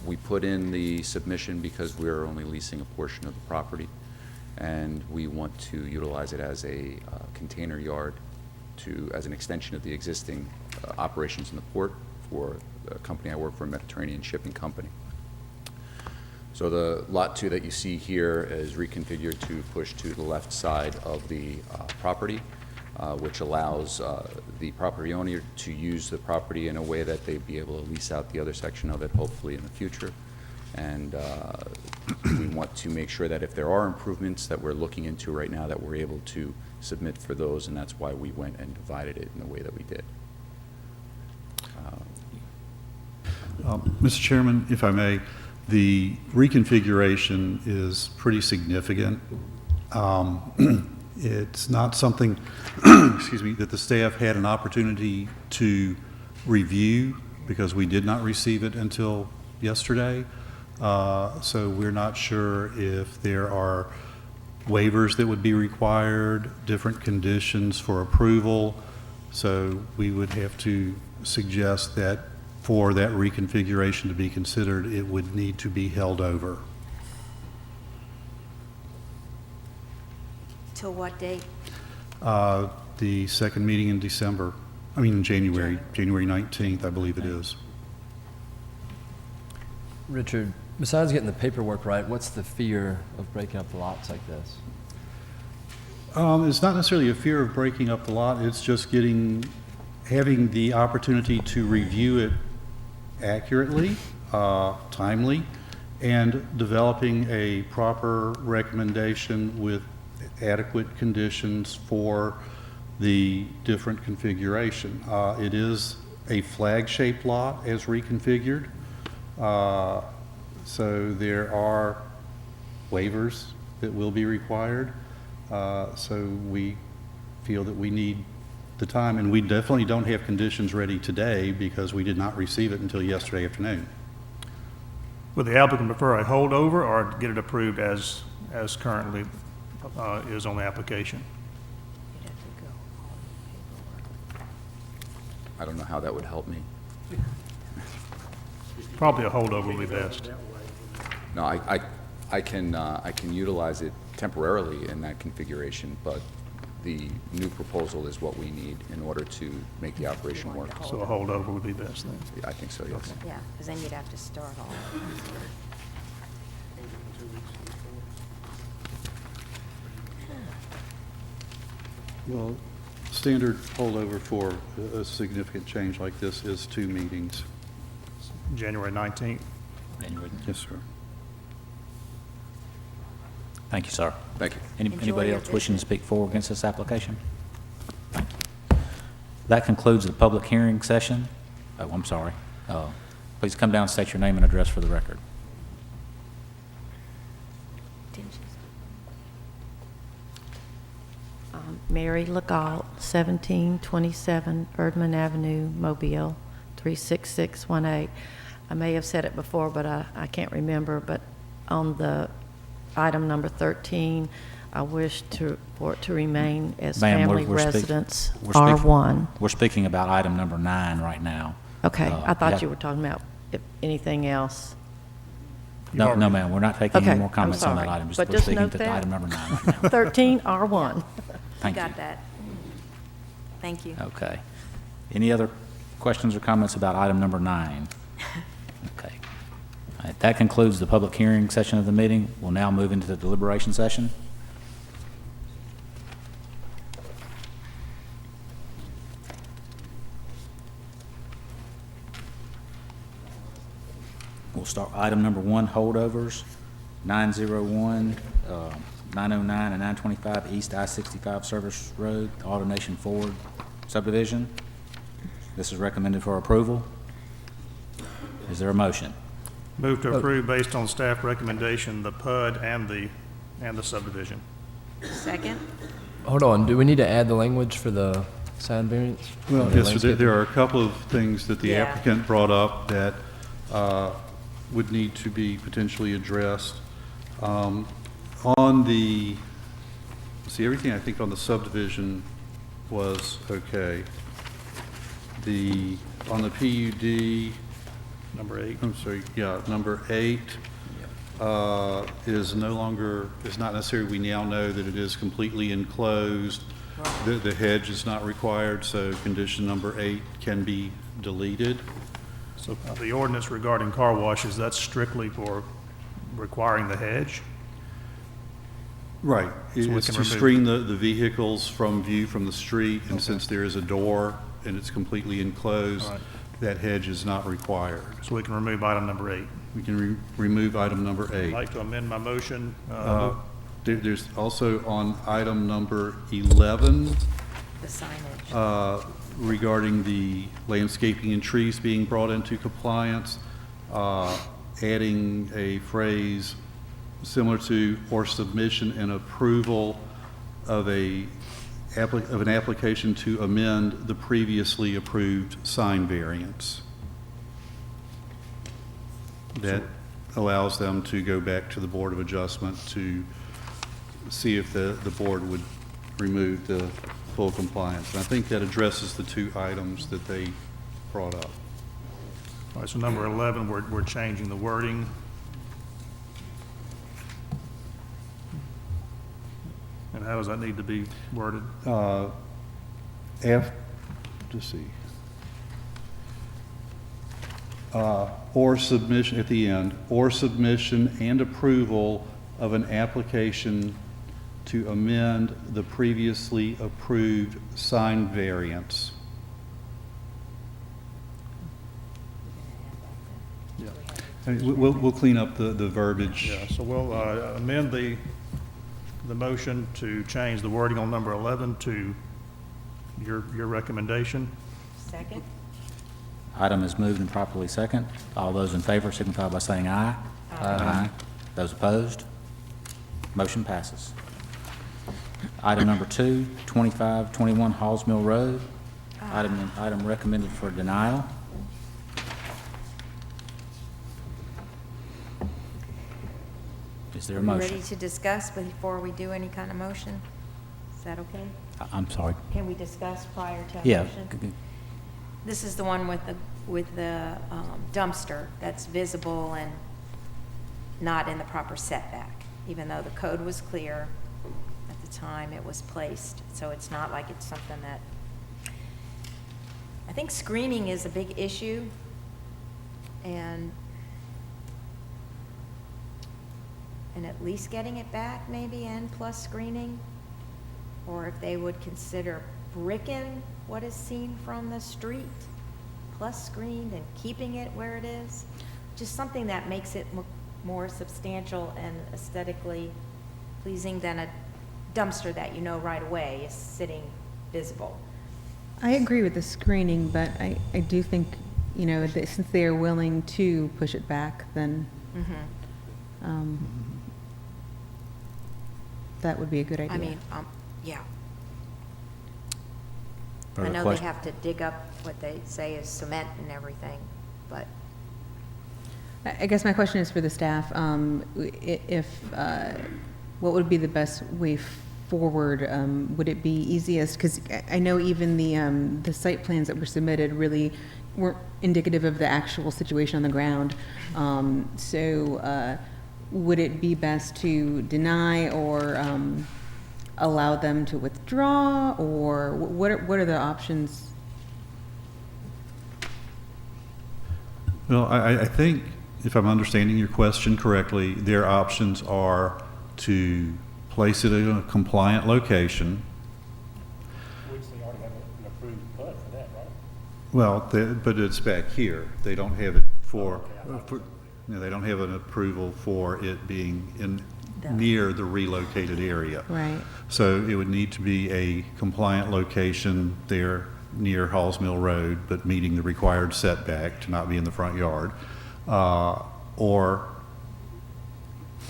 We put in the submission because we're only leasing a portion of the property, and we want to utilize it as a container yard as an extension of the existing operations in the port for the company I work for, Mediterranean Shipping Company. So the Lot 2 that you see here is reconfigured to push to the left side of the property, which allows the property owner to use the property in a way that they'd be able to lease out the other section of it, hopefully in the future. And we want to make sure that if there are improvements that we're looking into right now, that we're able to submit for those, and that's why we went and divided it in the way that we did. Mr. Chairman, if I may, the reconfiguration is pretty significant. It's not something, excuse me, that the staff had an opportunity to review because we did not receive it until yesterday. So we're not sure if there are waivers that would be required, different conditions for approval. So we would have to suggest that for that reconfiguration to be considered, it would need to be held over. Till what date? The second meeting in December, January 19th, I believe it is. Richard, besides getting the paperwork right, what's the fear of breaking up the lots like this? It's not necessarily a fear of breaking up the lot, it's just having the opportunity to review it accurately, timely, and developing a proper recommendation with adequate conditions for the different configuration. It is a flag-shaped lot as reconfigured, so there are waivers that will be required. So we feel that we need the time, and we definitely don't have conditions ready today because we did not receive it until yesterday afternoon. Would the applicant prefer a holdover or get it approved as currently is on the application? I don't know how that would help me. Probably a holdover would be best. No, I can utilize it temporarily in that configuration, but the new proposal is what we need in order to make the operation work. So a holdover would be best then? I think so, yes. Yeah, because then you'd have to start all over. Well, standard holdover for a significant change like this is 2 meetings. January 19th? Yes, sir. Thank you, sir. Thank you. Anybody else wishing to speak for or against this application? Thank you. That concludes the public hearing session. Oh, I'm sorry. Please come down and state your name and address for the record. Mary Legault, 1727 Erdman Avenue, Mobile, 36618. I may have said it before, but I can't remember, but on the item number 13, I wish for it to remain as family residence R1. We're speaking about item number 9 right now. Okay, I thought you were talking about anything else. No, ma'am, we're not taking Okay, any more comments I'm on that sorry, item. but We're just speaking note to that. item number 9 right now. 13 R1. Thank you. Got that. Thank you. Okay. Any other questions or comments about item number 9? Okay. All right, that concludes the public hearing session of the meeting. We'll now move into the deliberation session. We'll start item number 1, holdovers, 901, 909, and 925 East I-65 Service Road, AutoNation Ford subdivision. This is recommended for approval. Is there a motion? Move to approve based on staff recommendation, the PUD and the subdivision. Second? Hold on, do we need to add the language for the side variance? Well, The yes, sir, landscape? there are a couple of things that the Yeah. applicant brought up that would need to be potentially addressed. On the see, everything I think on the subdivision was okay. On the PUD, Number 8. I'm sorry, yeah, number 8 is no longer, is not necessary. We now know that it is completely enclosed. The hedge is not required, so condition number 8 can be deleted. So the ordinance regarding car washes, that's strictly for requiring the hedge? Right. So we It's can to remove- screen the vehicles from view from the street, and since there is a door and it's completely enclosed, Right. that hedge is not required. So we can remove item number 8. We can remove item number 8. I'd like to amend my motion. There's also on item number 11, The signage. regarding the landscaping and trees being brought into compliance, adding a phrase similar to "or submission and approval of an application to amend the previously approved sign variance." That allows them to go back to the Board of Adjustment to see if the board would remove the full compliance. And I think that addresses the 2 items that they brought up. All right, so number 11, we're changing the wording. And how does that need to be worded? Just see. Or submission, at the end, or submission and approval of an application to amend the previously approved sign variance. Yeah. We'll clean up the verbiage. Yeah, so we'll amend the motion to change the wording on number 11 to your recommendation. Second? Item is moved and properly second. All those in favor signify by saying aye. Aye. Those opposed? Motion passes. Item number 2, 2521 Halls Mill Road. Item recommended for denial. Is there a Are we motion? ready to discuss before we do any kind of motion? Is that okay? I'm sorry. Can we discuss prior to a Yeah. motion? This is the one with the dumpster that's visible and not in the proper setback, even though the code was clear at the time it was placed. So it's not like it's something that, I think screening is a big issue, and at least getting it back maybe, and plus screening, or if they would consider bricking what is seen from the street, plus screened, and keeping it where it is. Just something that makes it more substantial and aesthetically pleasing than a dumpster that you know right away is sitting visible. I agree with the screening, but I do think, that since they are willing to push it back, then that would be a good idea. I mean, yeah. I Further know they question? have to dig up what they say is cement and everything, but I guess my question is for the staff. What would be the best way forward? Would it be easiest, because I know even the site plans that were submitted really weren't indicative of the actual situation on the ground. So would it be best to deny or allow them to withdraw, or what are the options? Well, I think, if I'm understanding your question correctly, their options are to place it in a compliant location. Which they already have an approved PUD for that, right? Well, but it's back here. They don't have it they don't have an approval for it being near the relocated area. Right. So it would need to be a compliant location there near Halls Mill Road, but meeting the required setback to not be in the front yard, or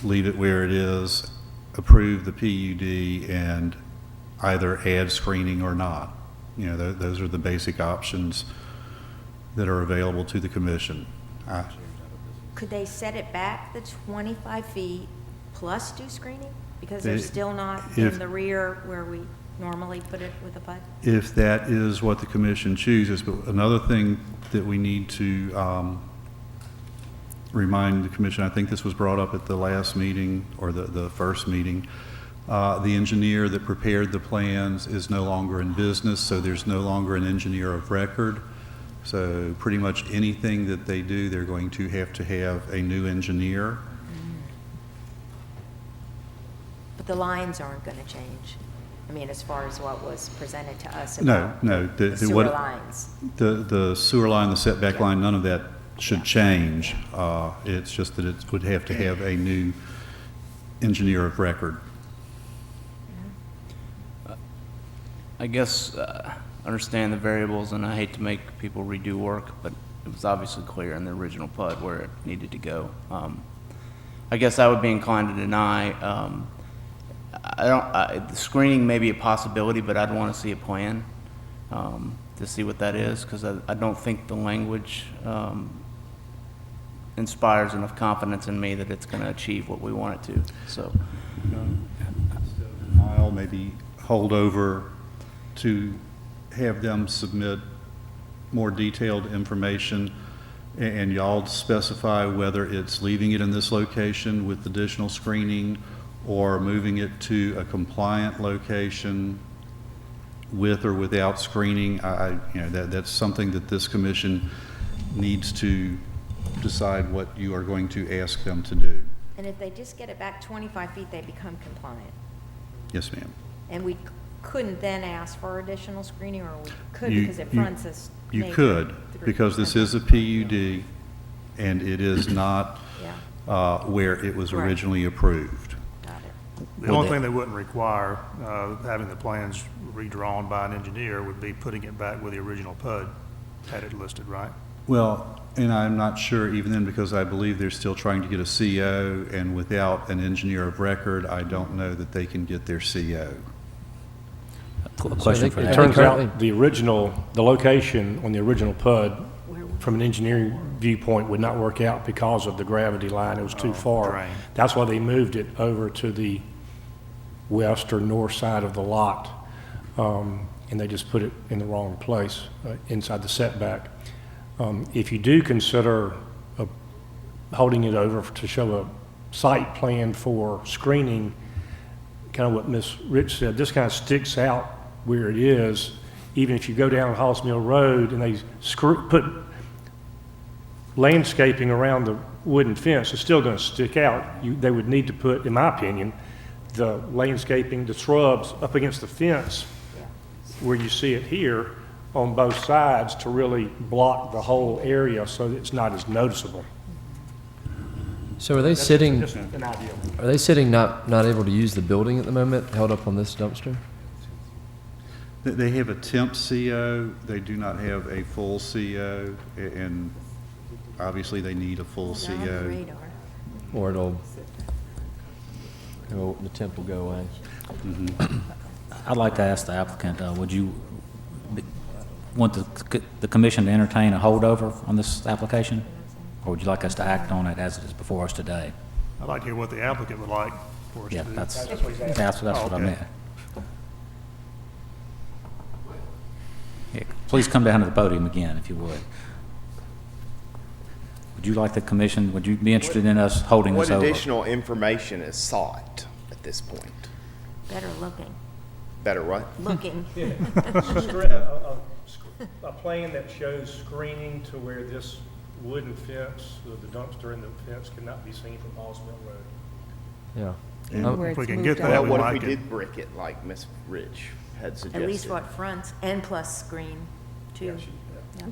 leave it where it is, approve the PUD, and either add screening or not. Those are the basic options that are available to the commission. could they set it back the 25 feet plus do screening? Because they're still not If- in the rear where we normally put it with a PUD? If that is what the commission chooses. But another thing that we need to remind the commission, I think this was brought up at the last meeting or the first meeting, the engineer that prepared the plans is no longer in business, so there's no longer an engineer of record. So pretty much anything that they do, they're going to have a new engineer. But the lines aren't going to change. I mean, as far as what was presented to us No, about no. the sewer lines. The sewer line, the setback line, none of that should change. It's just that it would have to have a new engineer of record. I guess, understand the variables, and I hate to make people redo work, but it was obviously clear in the original PUD where it needed to go. I guess I would be inclined to deny. The screening may be a possibility, but I'd want to see a plan to see what that is, because I don't think the language inspires enough confidence in me that it's going to achieve what we want it to, so. Denial, maybe hold over to have them submit more detailed information, and y'all specify whether it's leaving it in this location with additional screening or moving it to a compliant location with or without screening. That's something that this commission needs to decide what you are going to ask them to do. And if they just get it back 25 feet, they become compliant. Yes, ma'am. And we couldn't then ask for additional screening, or we could You- because it you- fronts us? You maybe could, three- because this okay. is a PUD, and it is not Yeah. where it was Right. originally approved. Got it. The only thing they wouldn't require, having the plans redrawn by an engineer, would be putting it back with the original PUD had it listed, right? Well, and I'm not sure even then, because I believe they're still trying to get a CO, and without an engineer of record, I don't know that they can get their CO. Question for It that. turns out the location on the original PUD, from an engineering viewpoint, would not work out because of the gravity line. It was too far. drain. That's why they moved it over to the west or north side of the lot. And they just put it in the wrong place, inside the setback. If you do consider holding it over to show a site plan for screening, kind of what Ms. Rich said, this kind of sticks out where it is. Even if you go down Hollis Mill Road and they put landscaping around the wooden fence, it's still going to stick out. They would need to put, in my opinion, the landscaping, the shrubs up against the fence where you see it here on both sides to really block the whole area so that it's not as noticeable. So are they That's sitting, just an idea. are they sitting not able to use the building at the moment, held up on this dumpster? They have a temp CO, they do not have a full CO, and obviously they need a full CO. Or the temp will go away? I'd like to ask the applicant, would you want the commission to entertain a holdover on this application? Or would you like us to act on it as it is before us today? I'd like to hear what the applicant would like for us to Yeah, do. that's what he's asking. what I okay. meant. Yeah, please come down to the podium again, if you would. Would you like the commission, would you be interested in us holding this What over? additional information is sought at this point? Better looking. Better what? Looking. A plan that shows screening to where this wooden fence, with the dumpster and the fence, cannot be seen from Halls Mill Road. Yeah. And Where if we it's can moved get out. that, Well, we what if might we get, did brick it like Ms. Rich had suggested? At least what fronts, and plus screen, too.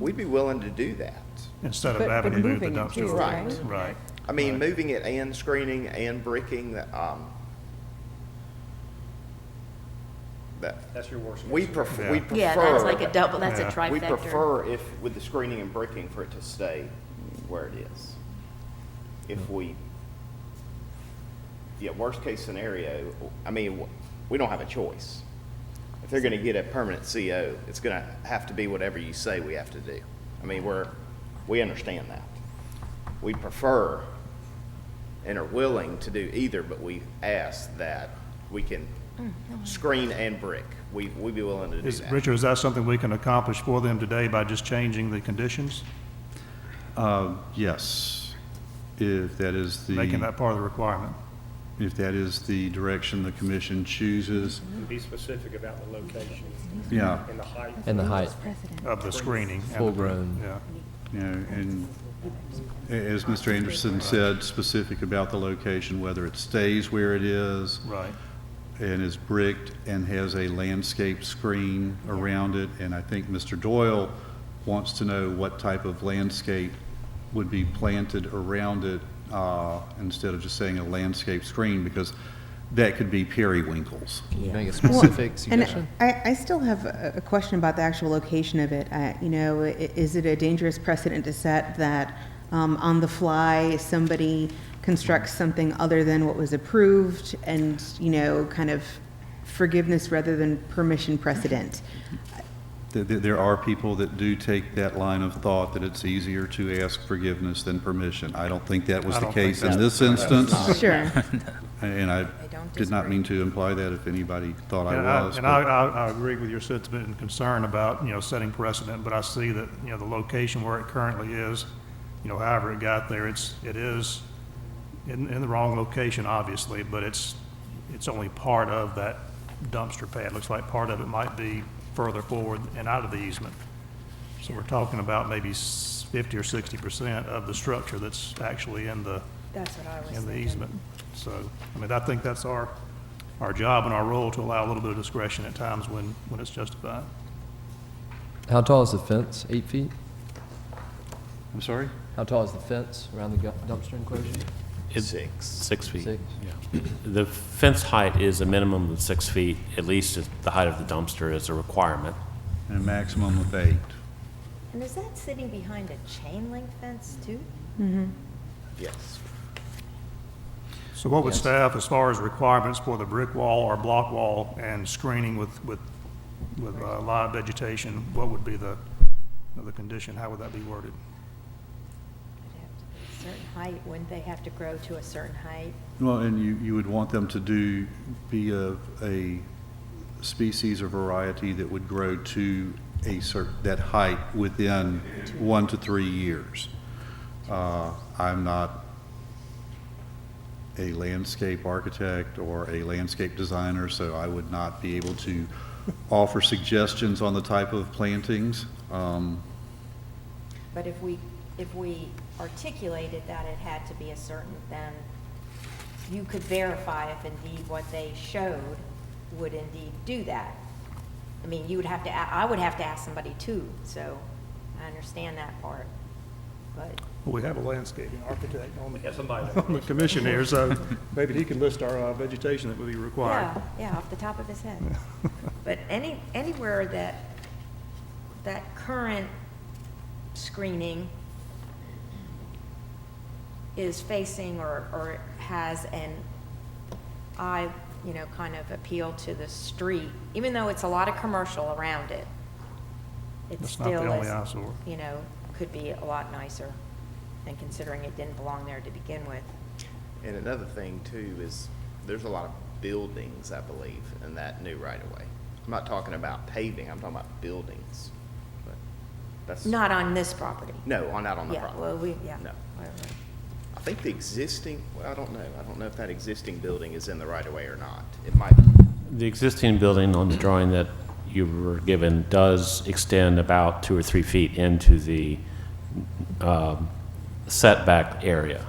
We'd be willing to do that. instead of But having to move the moving it dumpster. too, right? Right. I mean, moving it and screening and bricking, That's your worst case we scenario. prefer, we prefer. Yeah, that's like a double, that's a Yeah. trifecta. We prefer if, with the screening and bricking, for it to stay where it is. If we, worst case scenario, I mean, we don't have a choice. If they're gonna get a permanent CO, it's gonna have to be whatever you say we have to do. I mean, we understand that. We prefer and are willing to do either, but we ask that we can screen and brick. We'd be willing to do that. Richard, is that something we can accomplish for them today by just changing the conditions? Yes, if that is the. Making that part of the requirement? If that is the direction the commission chooses. Be specific about the location. Yeah. And the height. And the height. Of the screening. Full grown. Yeah. You know, and as Mr. Anderson said, specific about the location, whether it stays where it is. Right. And is bricked and has a landscape screen around it. And I think Mr. Doyle wants to know what type of landscape would be planted around it, instead of just saying a landscape screen, because that could be periwinkles. Can you make a specific suggestion? And I still have a question about the actual location of it. You know, is it a dangerous precedent to set that on the fly somebody constructs something other than what was approved, and, you know, kind of forgiveness rather than permission precedent? There are people that do take that line of thought, that it's easier to ask forgiveness than permission. I don't think that was the case in this instance. Sure. And I did not mean to imply that if anybody thought I was. And I agree with your sentiment and concern about, you know, setting precedent, but I see that, you know, the location where it currently is, you know, however it got there, it is in the wrong location, obviously, but it's only part of that dumpster pad. Looks like part of it might be further forward and out of the easement. So we're talking about maybe 50 or 60% of the structure that's actually in the easement. So, I mean, I think that's our job and our role, to allow a little bit of discretion at times when it's justified. How tall is the fence? 8 feet? I'm sorry? How tall is the fence around the dumpster enclosure? It's 6 feet. 6? Yeah. The fence height is a minimum of 6 feet, at least the height of the dumpster is a requirement. And a maximum of 8. And is that sitting behind a chain link fence too? Mm-hmm. Yes. So what would staff, as far as requirements for the brick wall or block wall and screening with live vegetation, what would be the condition? How would that be worded? Certain height, wouldn't they have to grow to a certain height? Well, and you would want them to be a species or variety that would grow to that height within 1 to 3 years. I'm not a landscape architect or a landscape designer, so I would not be able to offer suggestions on the type of plantings. But if we articulated that it had to be a certain, then you could verify if indeed what they showed would indeed do that. I mean, you would have to, I would have to ask somebody too, so I understand that part, but. Well, we have a landscaping architect on the commission here, so maybe he can list our vegetation that would be required. Yeah, off the top of his head. But anywhere that current screening is facing or has an eye, you know, kind of appeal to the street, even though it's a lot of commercial around it, it That's still not the only is, eyesore. you know, could be a lot nicer than considering it didn't belong there to begin with. And another thing too is there's a lot of buildings, I believe, in that new right-of-way. I'm not talking about paving, I'm talking about buildings. But that's Not on this property. No, not on the Yeah, property. well, No. right. I think the existing, well, I don't know. I don't know if that existing building is in the right-of-way or not. It might be. The existing building on the drawing that you were given does extend about 2 or 3 feet into the setback area.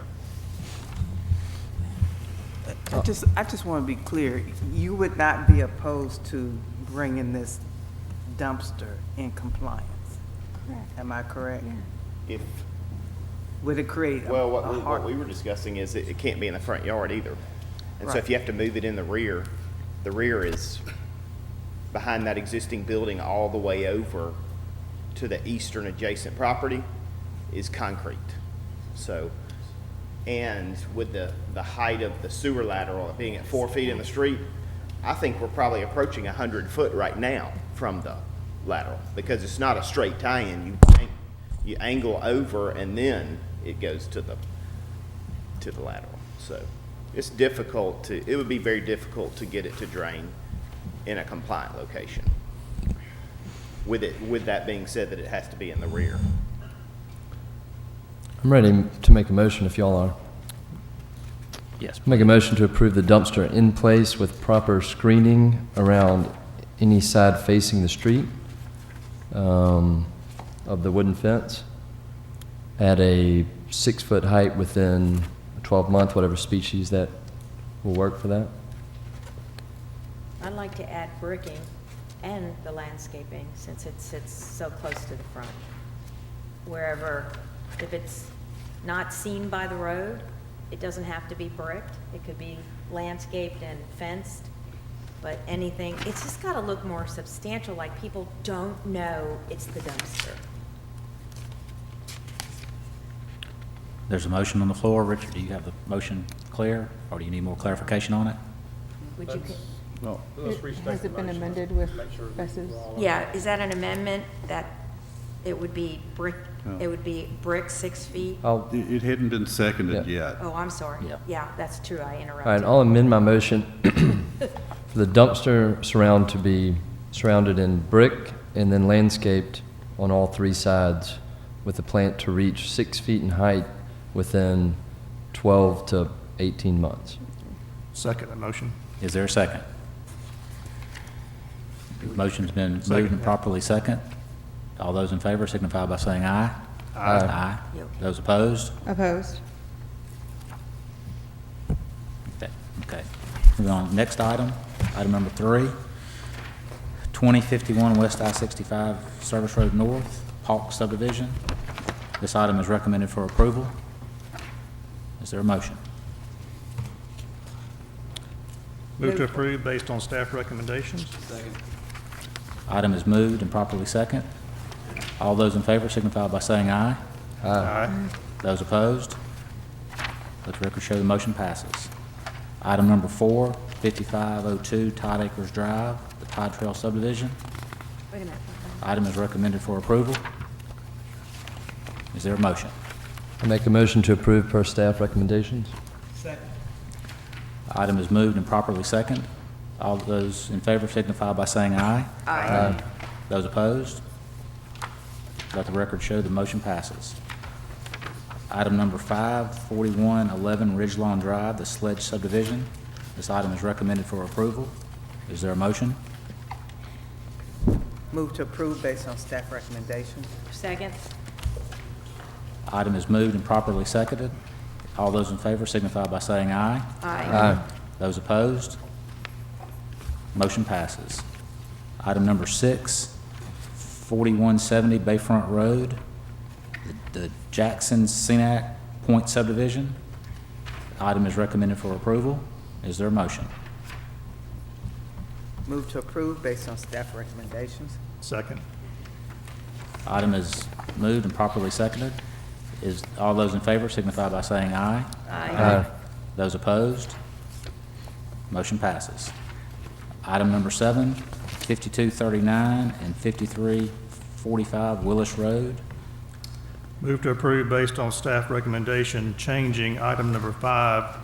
I just want to be clear. You would not be opposed to bringing this dumpster in compliance? Correct. Am I correct? If, Would it create a well, a what hard? we were discussing is it can't be in the front yard either. And so Right. if you have to move it in the rear is behind that existing building all the way over to the eastern adjacent property is concrete. So, and with the height of the sewer lateral being at 4 feet in the street, I think we're probably approaching 100 foot right now from the lateral, because it's not a straight tie-in. You angle over and then it goes to the lateral. So it's difficult to, it would be very difficult to get it to drain in a compliant location. With that being said, that it has to be in the rear. I'm ready to make a motion if y'all are. Yes. Make a motion to approve the dumpster in place with proper screening around any side facing the street of the wooden fence at a 6-foot height within a 12-month, whatever species that will work for that. I'd like to add bricking and the landscaping, since it sits so close to the front. Wherever, if it's not seen by the road, it doesn't have to be bricked. It could be landscaped and fenced, but anything, it's just gotta look more substantial, like people don't know it's the dumpster. There's a motion on the floor. Richard, do you have the motion clear, or do you need more clarification on it? Would you, No. Has it been amended with Bess's? yeah, is that an amendment that it would be brick, No. it would be brick 6 feet? It hadn't been seconded yet. Oh, I'm sorry. Yeah. Yeah, that's true, I All right, interrupted. I'll amend my motion for the dumpster surround to be surrounded in brick and then landscaped on all 3 sides with the plant to reach 6 feet in height within 12 to 18 months. Second that motion. Is there a second? Motion's been moved and properly second. All those in favor signify by saying aye. Aye. Aye. Yep. Those opposed? Opposed? Okay. Moving on, next item, item number 3, 2051 West I-65 Service Road North, Hawk subdivision. This item is recommended for approval. Is there a motion? Move to approve based on staff recommendations. Item is moved and properly second. All those in favor signify by saying aye. Aye. Those opposed? Let the record show the motion passes. Item number 4, 5502 Todd Acres Drive, the Todd Trail subdivision. Wait a minute. Item is recommended for approval. Is there a motion? I make a motion to approve per staff recommendations. Item is moved and properly second. All those in favor signify by saying aye. Aye. Those opposed? Let the record show the motion passes. Item number 5, 4111 Ridgelawn Drive, the Sledge subdivision. This item is recommended for approval. Is there a motion? Move to approve based on staff recommendation. Second? Item is moved and properly seconded. All those in favor signify by saying aye. Aye. Those opposed? Motion passes. Item number 6, 4170 Bayfront Road, the Jackson Cenac Point subdivision. Item is recommended for approval. Is there a motion? Move to approve based on staff recommendations. Second. Item is moved and properly seconded. Is, all those in favor signify by saying aye. Aye. Those opposed? Motion passes. Item number 7, 5239 and 5345 Willis Road. Move to approve based on staff recommendation, changing item number 5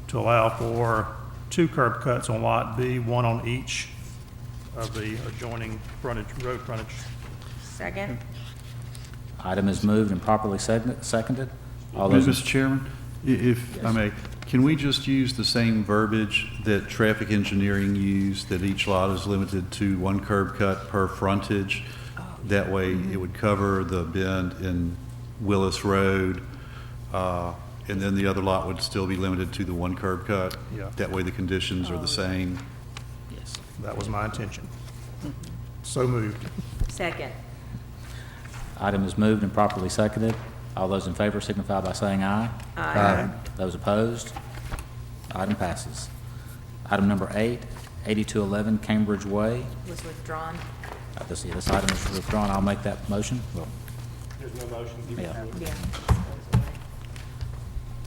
to allow for 2 curb cuts on Lot B, 1 on each of the adjoining frontage, road frontage. Second? Item is moved and properly seconded. All those, Mr. Chairman, if I may, can we just use the same verbiage that traffic engineering used, that each lot is limited to 1 curb cut per frontage? That way, it would cover the bend in Willis Road, and then the other lot would still be limited to the 1 curb cut? Yeah. That way, the conditions are the same? yes. That was my intention. So moved. Second? Item is moved and properly seconded. All those in favor signify by saying aye. Aye. Those opposed? Item passes. Item number 8, 8211 Cambridge Way. Was withdrawn. This item is withdrawn. I'll make that motion. Well, There's no motion. yeah. Yeah.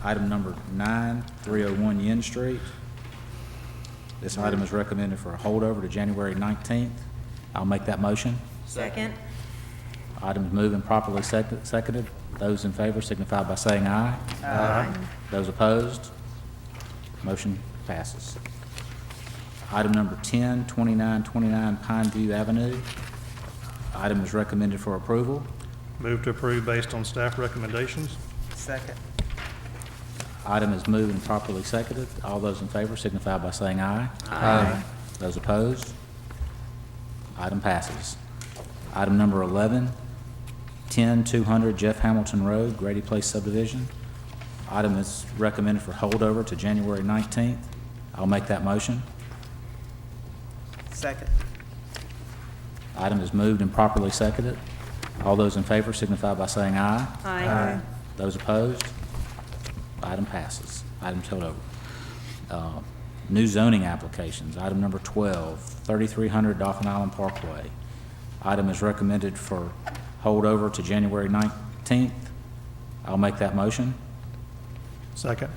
Item number 9, 301 Yen Street. This item is recommended for a holdover to January 19th. I'll make that motion. Second? Item is moved and properly seconded. Those in favor signify by saying aye. Aye. Those opposed? Motion passes. Item number 10, 2929 Pineview Avenue. Item is recommended for approval. Move to approve based on staff recommendations. Second. Item is moved and properly seconded. All those in favor signify by saying aye. Aye. Those opposed? Item passes. Item number 11, 10200 Jeff Hamilton Road, Grady Place subdivision. Item is recommended for holdover to January 19th. I'll make that motion. Second. Item is moved and properly seconded. All those in favor signify by saying aye. Aye. Those opposed? Item passes. Item's held over. New zoning applications. Item number 12, 3300 Dauphin Island Parkway. Item is recommended for holdover to January 19th. I'll make that motion. Second.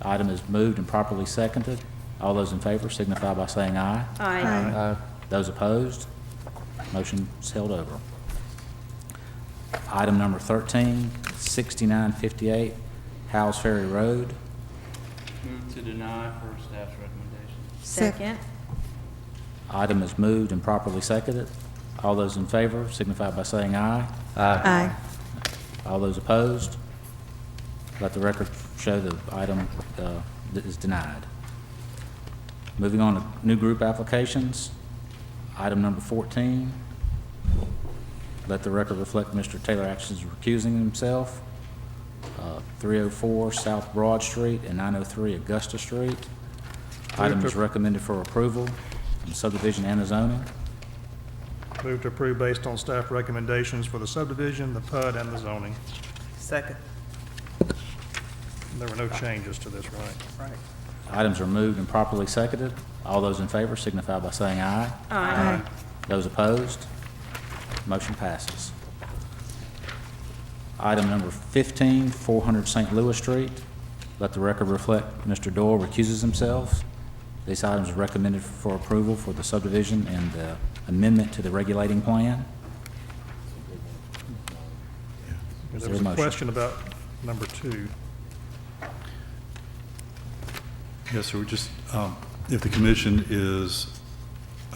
Item is moved and properly seconded. All those in favor signify by saying aye. Aye. Those opposed? Motion is held over. Item number 13, 6958 Howes Ferry Road. Move to deny for staff's recommendation. Second. Item is moved and properly seconded. All those in favor signify by saying aye. Aye. All those opposed? Let the record show the item is denied. Moving on to new group applications. Item number 14. Let the record reflect Mr. Taylor Atkins is recusing himself. 304 South Broad Street and 903 Augusta Street. Item is recommended for approval in subdivision and the zoning. Move to approve based on staff recommendations for the subdivision, the PUD, and the zoning. Second. There were no changes to this, right? Right. Items are moved and properly seconded. All those in favor signify by saying aye. Aye. Those opposed? Motion passes. Item number 15, 400 St. Louis Street. Let the record reflect Mr. Doyle recuses himself. These items are recommended for approval for the subdivision and the amendment to the regulating plan. Is There there was a a motion? question about number 2. Yes, sir. Just, if the commission is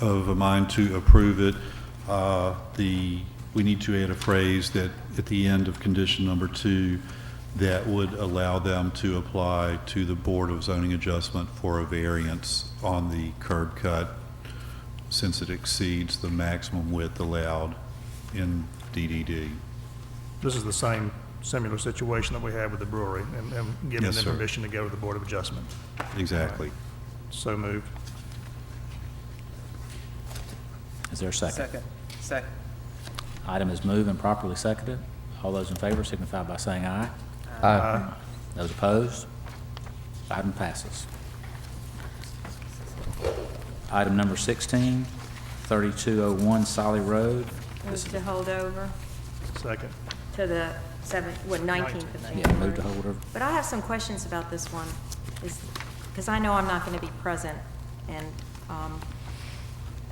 of a mind to approve it, we need to add a phrase that at the end of condition number 2, that would allow them to apply to the Board of Zoning Adjustment for a variance on the curb cut since it exceeds the maximum width allowed in DDD. This is the same similar situation that we had with the brewery and giving Yes, them sir. permission to go to the Board of Adjustment. Exactly. So moved. Is there a second? Second. Second. Item is moved and properly seconded. All those in favor signify by saying aye. Aye. Those opposed? Item passes. Item number 16, 3201 Solly Road. Move to hold over Second. to the 19th of Yeah, January. move to hold over. But I have some questions about this one, because I know I'm not going to be present, and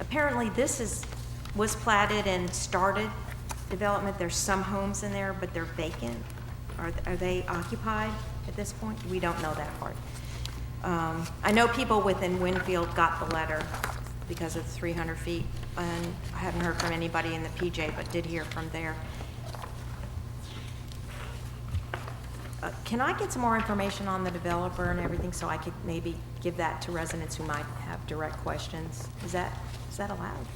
apparently this was platted and started development. There's some homes in there, but they're vacant. Are they occupied at this point? We don't know that part. I know people within Winfield got the letter because of 300 feet, and I haven't heard from anybody in the PJ, but did hear from there. Can I get some more information on the developer and everything so I could maybe give that to residents who might have direct questions? Is that allowed?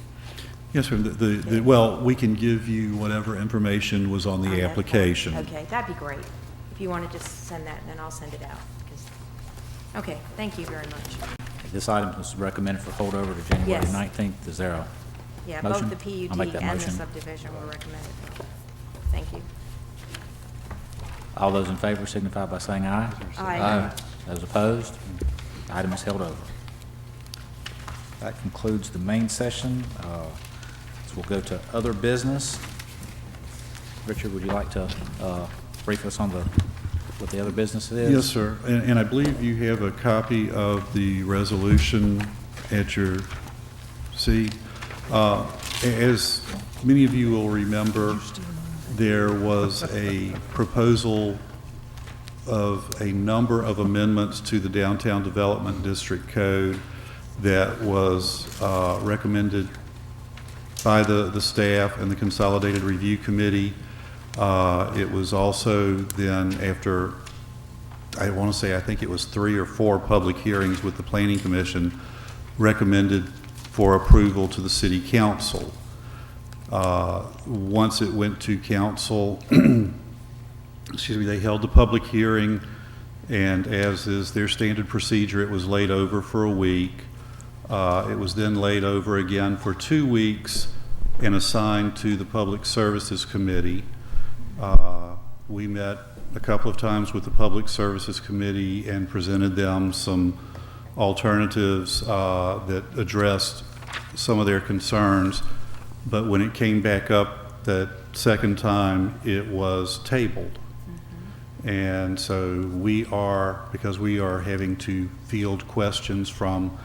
Yes, sir. Well, we can give you whatever information was on the application. Okay, that'd be great. If you want to just send that, then I'll send it out. Okay, thank you very much. This item is recommended for holdover to January Yes. 19th. Is there a Yeah, motion? both the I'll make PUD that and the motion. subdivision were recommended. Thank you. All those in favor signify by saying aye. Aye. Those opposed? Item is held over. That concludes the main session. So we'll go to other business. Richard, would you like to brief us on what the other business is? Yes, sir. And I believe you have a copy of the resolution at your seat. As many of you will remember, there was a proposal of a number of amendments to the Downtown Development District Code that was recommended by the staff and the Consolidated Review Committee. It was also then, after, I want to say, I think it was 3 or 4 public hearings with the Planning Commission, recommended for approval to the City Council. Once it went to council, excuse me, they held the public hearing, and as is their standard procedure, it was laid over for a week. It was then laid over again for 2 weeks and assigned to the Public Services Committee. We met a couple of times with the Public Services Committee and presented them some alternatives that addressed some of their concerns. But when it came back up that second time, it was tabled. And so we are, because we are having to field questions from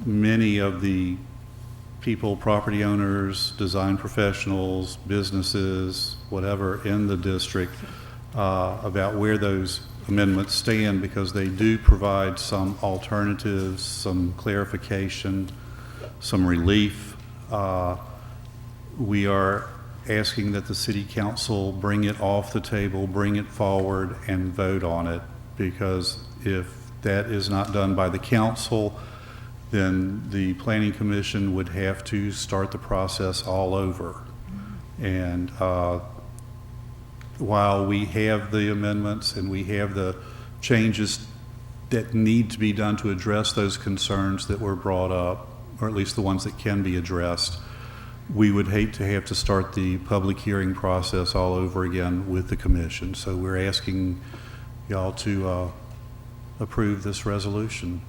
many of the people, property owners, design professionals, businesses, whatever in the district, about where those amendments stand, because they do provide some alternatives, some clarification, some relief. We are asking that the City Council bring it off the table, bring it forward, and vote on it, because if that is not done by the council, then the Planning Commission would have to start the process all over. And while we have the amendments and we have the changes that need to be done to address those concerns that were brought up, or at least the ones that can be addressed, we would hate to have to start the public hearing process all over again with the commission. So we're asking y'all to approve this resolution.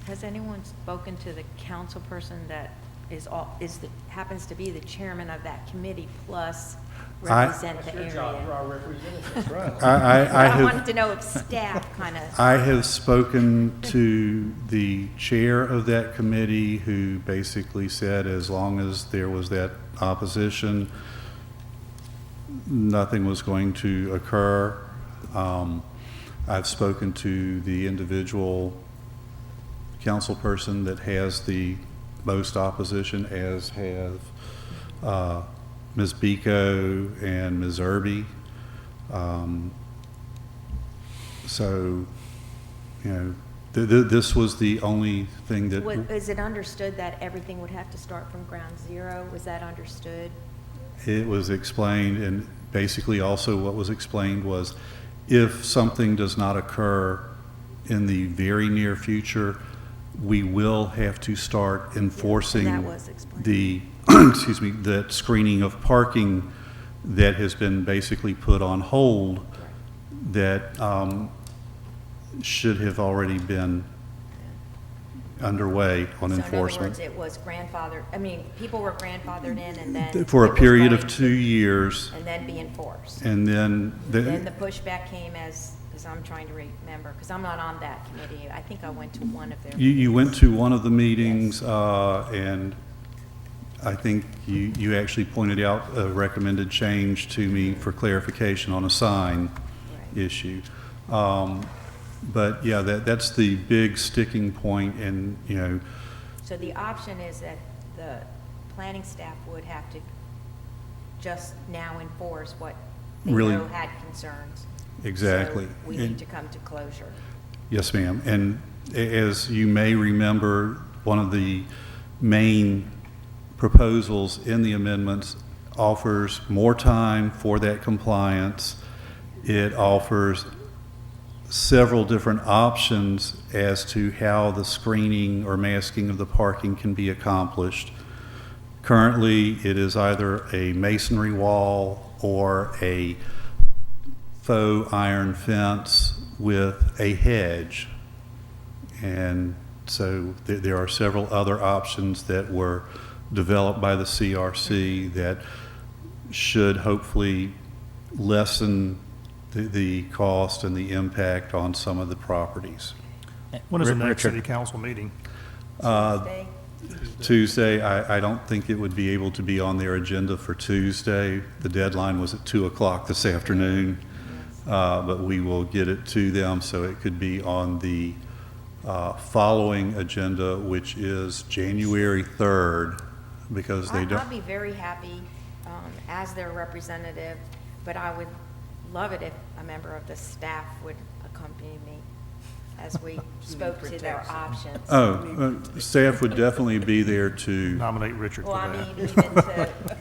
Has anyone spoken to the council person that happens to be the chairman of that committee plus represent the area? I wanted to know if staff kind of. I have spoken to the chair of that committee, who basically said as long as there was that opposition, nothing was going to occur. I've spoken to the individual council person that has the most opposition, as have Ms. Biko and Ms. Irby. So, you know, this was the only thing that... Is it understood that everything would have to start from ground zero? Was that understood? It was explained, and basically also what was explained was if something does not occur in the very near future, we will have to start enforcing the, excuse me, that screening of parking that has been basically put on hold, that should have already been underway on enforcement. So in other words, it was grandfathered, I mean, people were grandfathered in and then... For a period of 2 years. And then be enforced. And then... Then the pushback came as, because I'm trying to remember, because I'm not on that committee. I think I went to one of their... You went to one of the meetings, and I think you actually pointed out a recommended change to me for clarification on a sign issue. But yeah, that's the big sticking point, and you know. So the option is that the planning staff would have to just now enforce what they Really, know had concerns. Exactly. So we need to come to closure. Yes, ma'am. And as you may remember, one of the main proposals in the amendments offers more time for that compliance. It offers several different options as to how the screening or masking of the parking can be accomplished. Currently, it is either a masonry wall or a faux iron fence with a hedge. And so there are several other options that were developed by the CRC that should hopefully lessen the cost and the impact on some of the properties. When is the next city council meeting? Tuesday. I don't think it would be able to be on their agenda for Tuesday. The deadline was at 2 o'clock this afternoon. but we will get it to them, so it could be on the following agenda, which is January 3rd, because they don't. I'd be very happy as their representative, but I would love it if a member of the staff would accompany me as we spoke to their options. Staff would definitely be there to Nominate Richard Well, for I that. mean, even to, 'cause